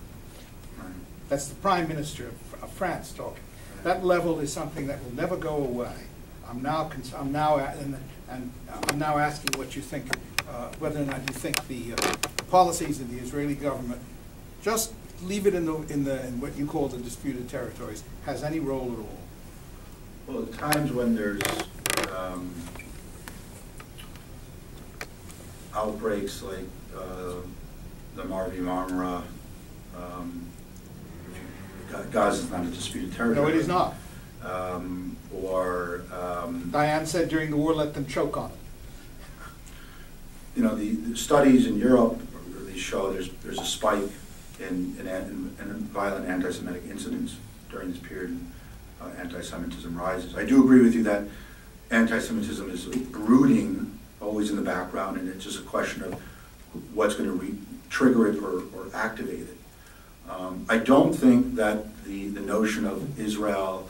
That's the Prime Minister of France talking. That level is something that will never go away. I'm now asking what you think, whether or not you think the policies of the Israeli government, just leave it in what you call the disputed territories, has any role at all.
Well, at times when there's outbreaks like the Marvi Marmara, Gaza is not a disputed territory.
No, it is not. Diane said during the war, let them choke on it.
You know, the studies in Europe really show there's a spike in violent anti-Semitic incidents during this period. Anti-Semitism rises. I do agree with you that anti-Semitism is brooding, always in the background, and it's just a question of what's going to trigger it or activate it. I don't think that the notion of Israel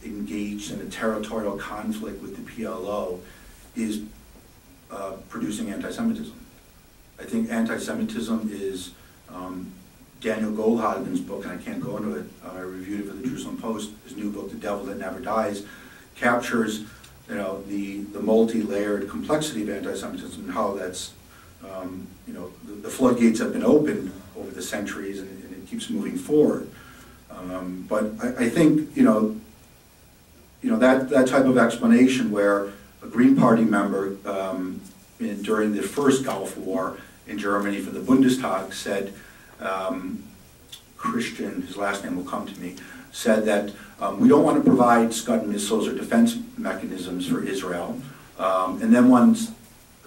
engaged in a territorial conflict with the PLO is producing anti-Semitism. I think anti-Semitism is Daniel Goldhagen's book, and I can't go into it, I reviewed it for the Jerusalem Post, his new book, The Devil That Never Dies, captures the multi-layered complexity of anti-Semitism and how that's, the floodgates have been opened over the centuries and it keeps moving forward. But I think, that type of explanation where a Green Party member during the first Gulf War in Germany for the Bundestag said, Christian, his last name will come to me, said that we don't want to provide Scud missiles or defense mechanisms for Israel. And then once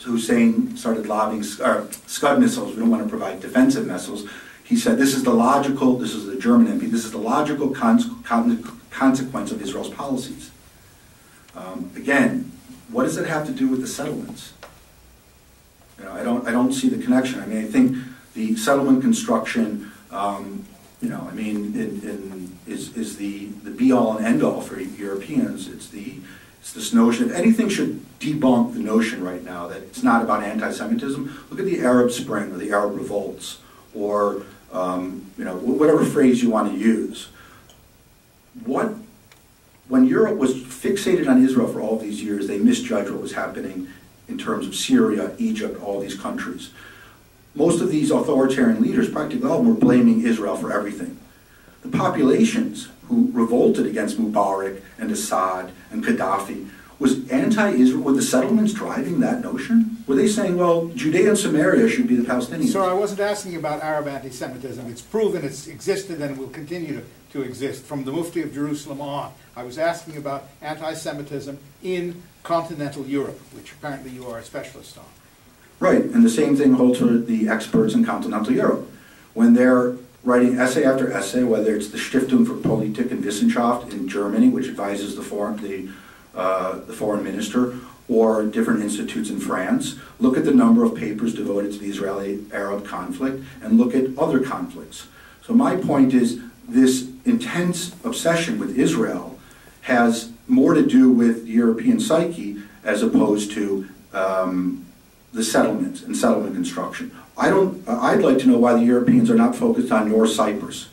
Hussein started lobbing Scud missiles, we don't want to provide defensive missiles. He said, this is the German MP, this is the logical consequence of Israel's policies. Again, what does it have to do with the settlements? I don't see the connection. I mean, I think the settlement construction, is the be-all and end-all for Europeans. It's this notion, if anything should debunk the notion right now that it's not about anti-Semitism, look at the Arab Spring or the Arab revolts, or whatever phrase you want to use. When Europe was fixated on Israel for all these years, they misjudged what was happening in terms of Syria, Egypt, all these countries. Most of these authoritarian leaders, practically all of them, were blaming Israel for everything. The populations who revolted against Mubarak and Assad and Gaddafi, was anti-Israel, were the settlements driving that notion? Were they saying, well, Judea and Samaria should be the Palestinians?
Sir, I wasn't asking about Arab anti-Semitism. It's proven it's existed and will continue to exist from the Mufti of Jerusalem on. I was asking about anti-Semitism in continental Europe, which apparently you are a specialist on.
Right, and the same thing holds for the experts in continental Europe. When they're writing essay after essay, whether it's the Stiftung für Politik und Wissenschaft in Germany, which advises the foreign minister, or different institutes in France, look at the number of papers devoted to the Israeli-Arab conflict, and look at other conflicts. So my point is, this intense obsession with Israel has more to do with the European psyche as opposed to the settlements and settlement construction. I'd like to know why the Europeans are not focused on North Cyprus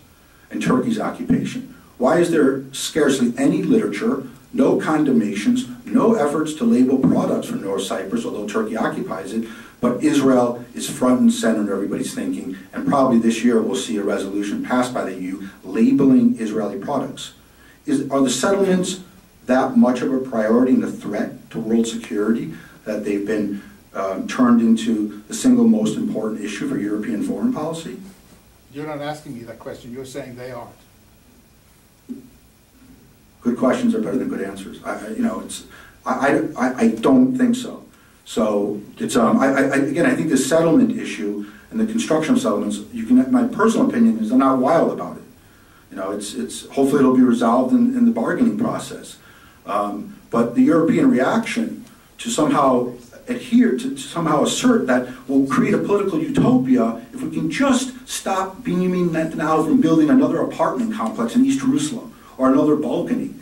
and Turkey's occupation. Why is there scarcely any literature, no condemnations, no efforts to label products from North Cyprus, although Turkey occupies it, but Israel is front and center in everybody's thinking, and probably this year we'll see a resolution passed by the EU labeling Israeli products. Are the settlements that much of a priority and a threat to world security that they've been turned into the single most important issue for European foreign policy?
You're not asking me that question. You're saying they aren't.
Good questions are better than good answers. I don't think so. So it's again, I think the settlement issue and the construction of settlements, my personal opinion is I'm not wild about it. It's hopefully it'll be resolved in the bargaining process. But the European reaction to somehow somehow assert that we'll create a political utopia if we can just stop Benjamin Netanyahu from building another apartment complex in East Jerusalem or another balcony.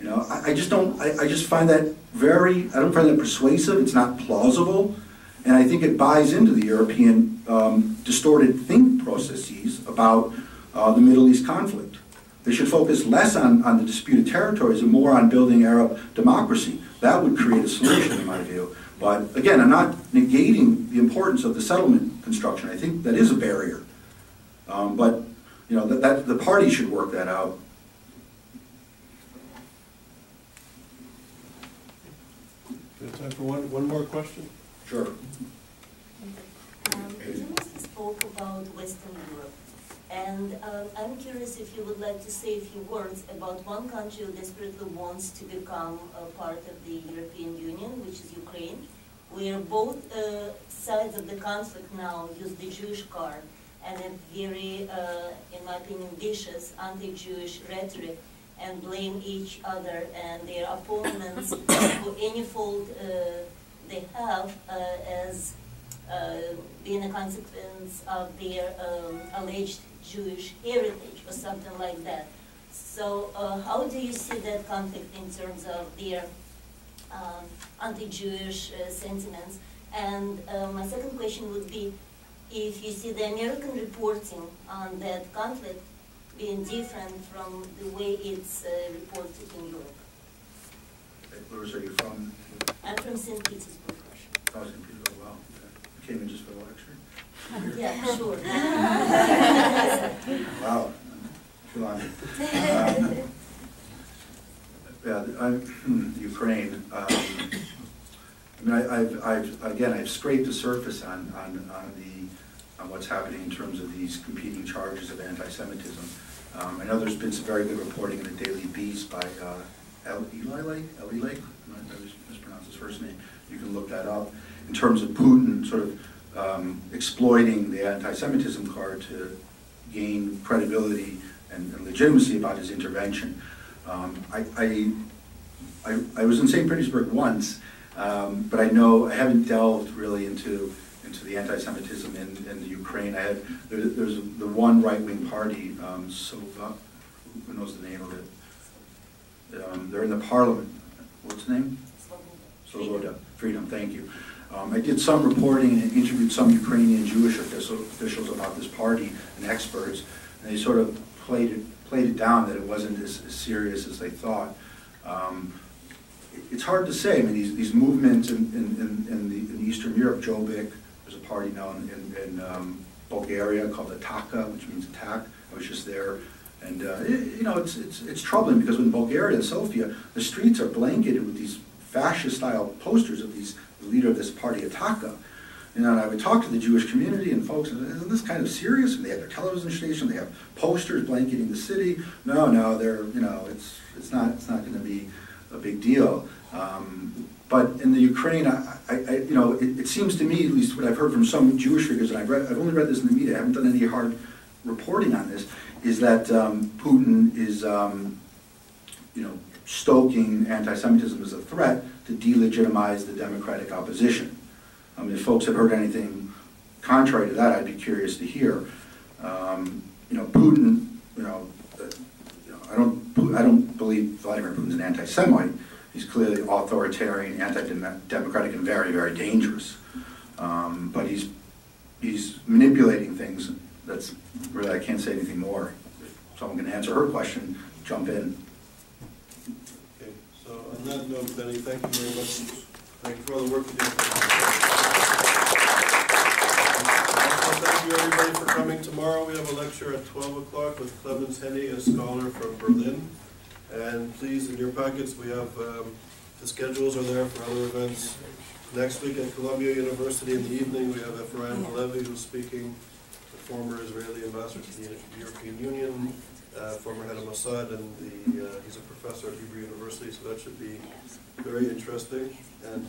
I just find that I don't find that persuasive. It's not plausible, and I think it buys into the European distorted think processes about the Middle East conflict. They should focus less on the disputed territories and more on building Arab democracy. That would create a solution, in my view. But again, I'm not negating the importance of the settlement construction. I think that is a barrier. But you know, that the party should work that out.
We have time for one more question?
Sure.
Economist spoke about Western Europe, and I'm curious if you would like to say a few words about one country who desperately wants to become a part of the European Union, which is Ukraine, where both sides of the conflict now use the Jewish card and a very, in my opinion, vicious anti-Jewish rhetoric, and blame each other and their opponents for any fault they have as being a consequence of their alleged Jewish heritage or something like that. So how do you see that conflict in terms of their anti-Jewish sentiments? And my second question would be, if you see the American reporting on that conflict being different from the way it's reported in Europe.
Where are you from?
I'm from St. Petersburg, Russia.
Oh, St. Petersburg, wow. You came in just for the lecture?
Yeah, sure.
Wow, feel honored. Yeah, I'm Ukraine. I mean, I've scraped the surface on what's happening in terms of these competing charges of anti-Semitism. I know there's been some very good reporting in the Daily Beast by Eli Lake, I mispronounced his first name. You can look that up. In terms of Putin sort of exploiting the anti-Semitism card to gain credibility and legitimacy about his intervention. I was in St. Petersburg once, but I haven't delved really into the anti-Semitism in the Ukraine. There's the one right-wing party, Sova, who knows the name of it? They're in the parliament. What's the name? Svoboda. Freedom, thank you. I did some reporting and interviewed some Ukrainian Jewish officials about this party and experts, and they sort of played it down that it wasn't as serious as they thought. It's hard to say. I mean, these movements in Eastern Europe, Jobbik, there's a party now in Bulgaria called Ataka, which means attack. I was just there, and you know, it's troubling because in Bulgaria, Sofia, the streets are blanketed with these fascist-style posters of the leader of this party, Ataka. You know, and I would talk to the Jewish community and folks, and isn't this kind of serious? And they have their television station, they have posters blanketing the city. No, they're, you know, it's not going to be a big deal. But in the Ukraine, you know, it seems to me, at least what I've heard from some Jewish figures, and I've only read this in the media, I haven't done any hard reporting on this, is that Putin is, you know, stoking anti-Semitism as a threat to delegitimize the democratic opposition. I mean, if folks have heard anything contrary to that, I'd be curious to hear. You know, Putin, I don't believe Vladimir Putin's an anti-Semite. He's clearly authoritarian, anti-democratic, and very, very dangerous. But he's manipulating things. That's really, I can't say anything more. If someone can answer her question, jump in.
Okay, so on that note, Benny, thank you very much. Thank you for all the work you do. Thank you everybody for coming. Tomorrow we have a lecture at 12 o'clock with Clemens Henny, a scholar from Berlin. And please, in your packets, we have the schedules are there for other events. Next week at Columbia University in the evening, we have Ephraim Halevi, who's speaking, the former Israeli ambassador to the European Union, former head of Mossad, and he's a professor at Hebrew University, so that should be very interesting. And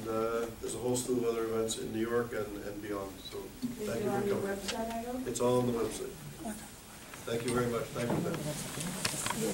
there's a whole slew of other events in New York and beyond. So thank you for coming.
Website, I hope?
It's all on the website. Thank you very much. Thank you, Ben.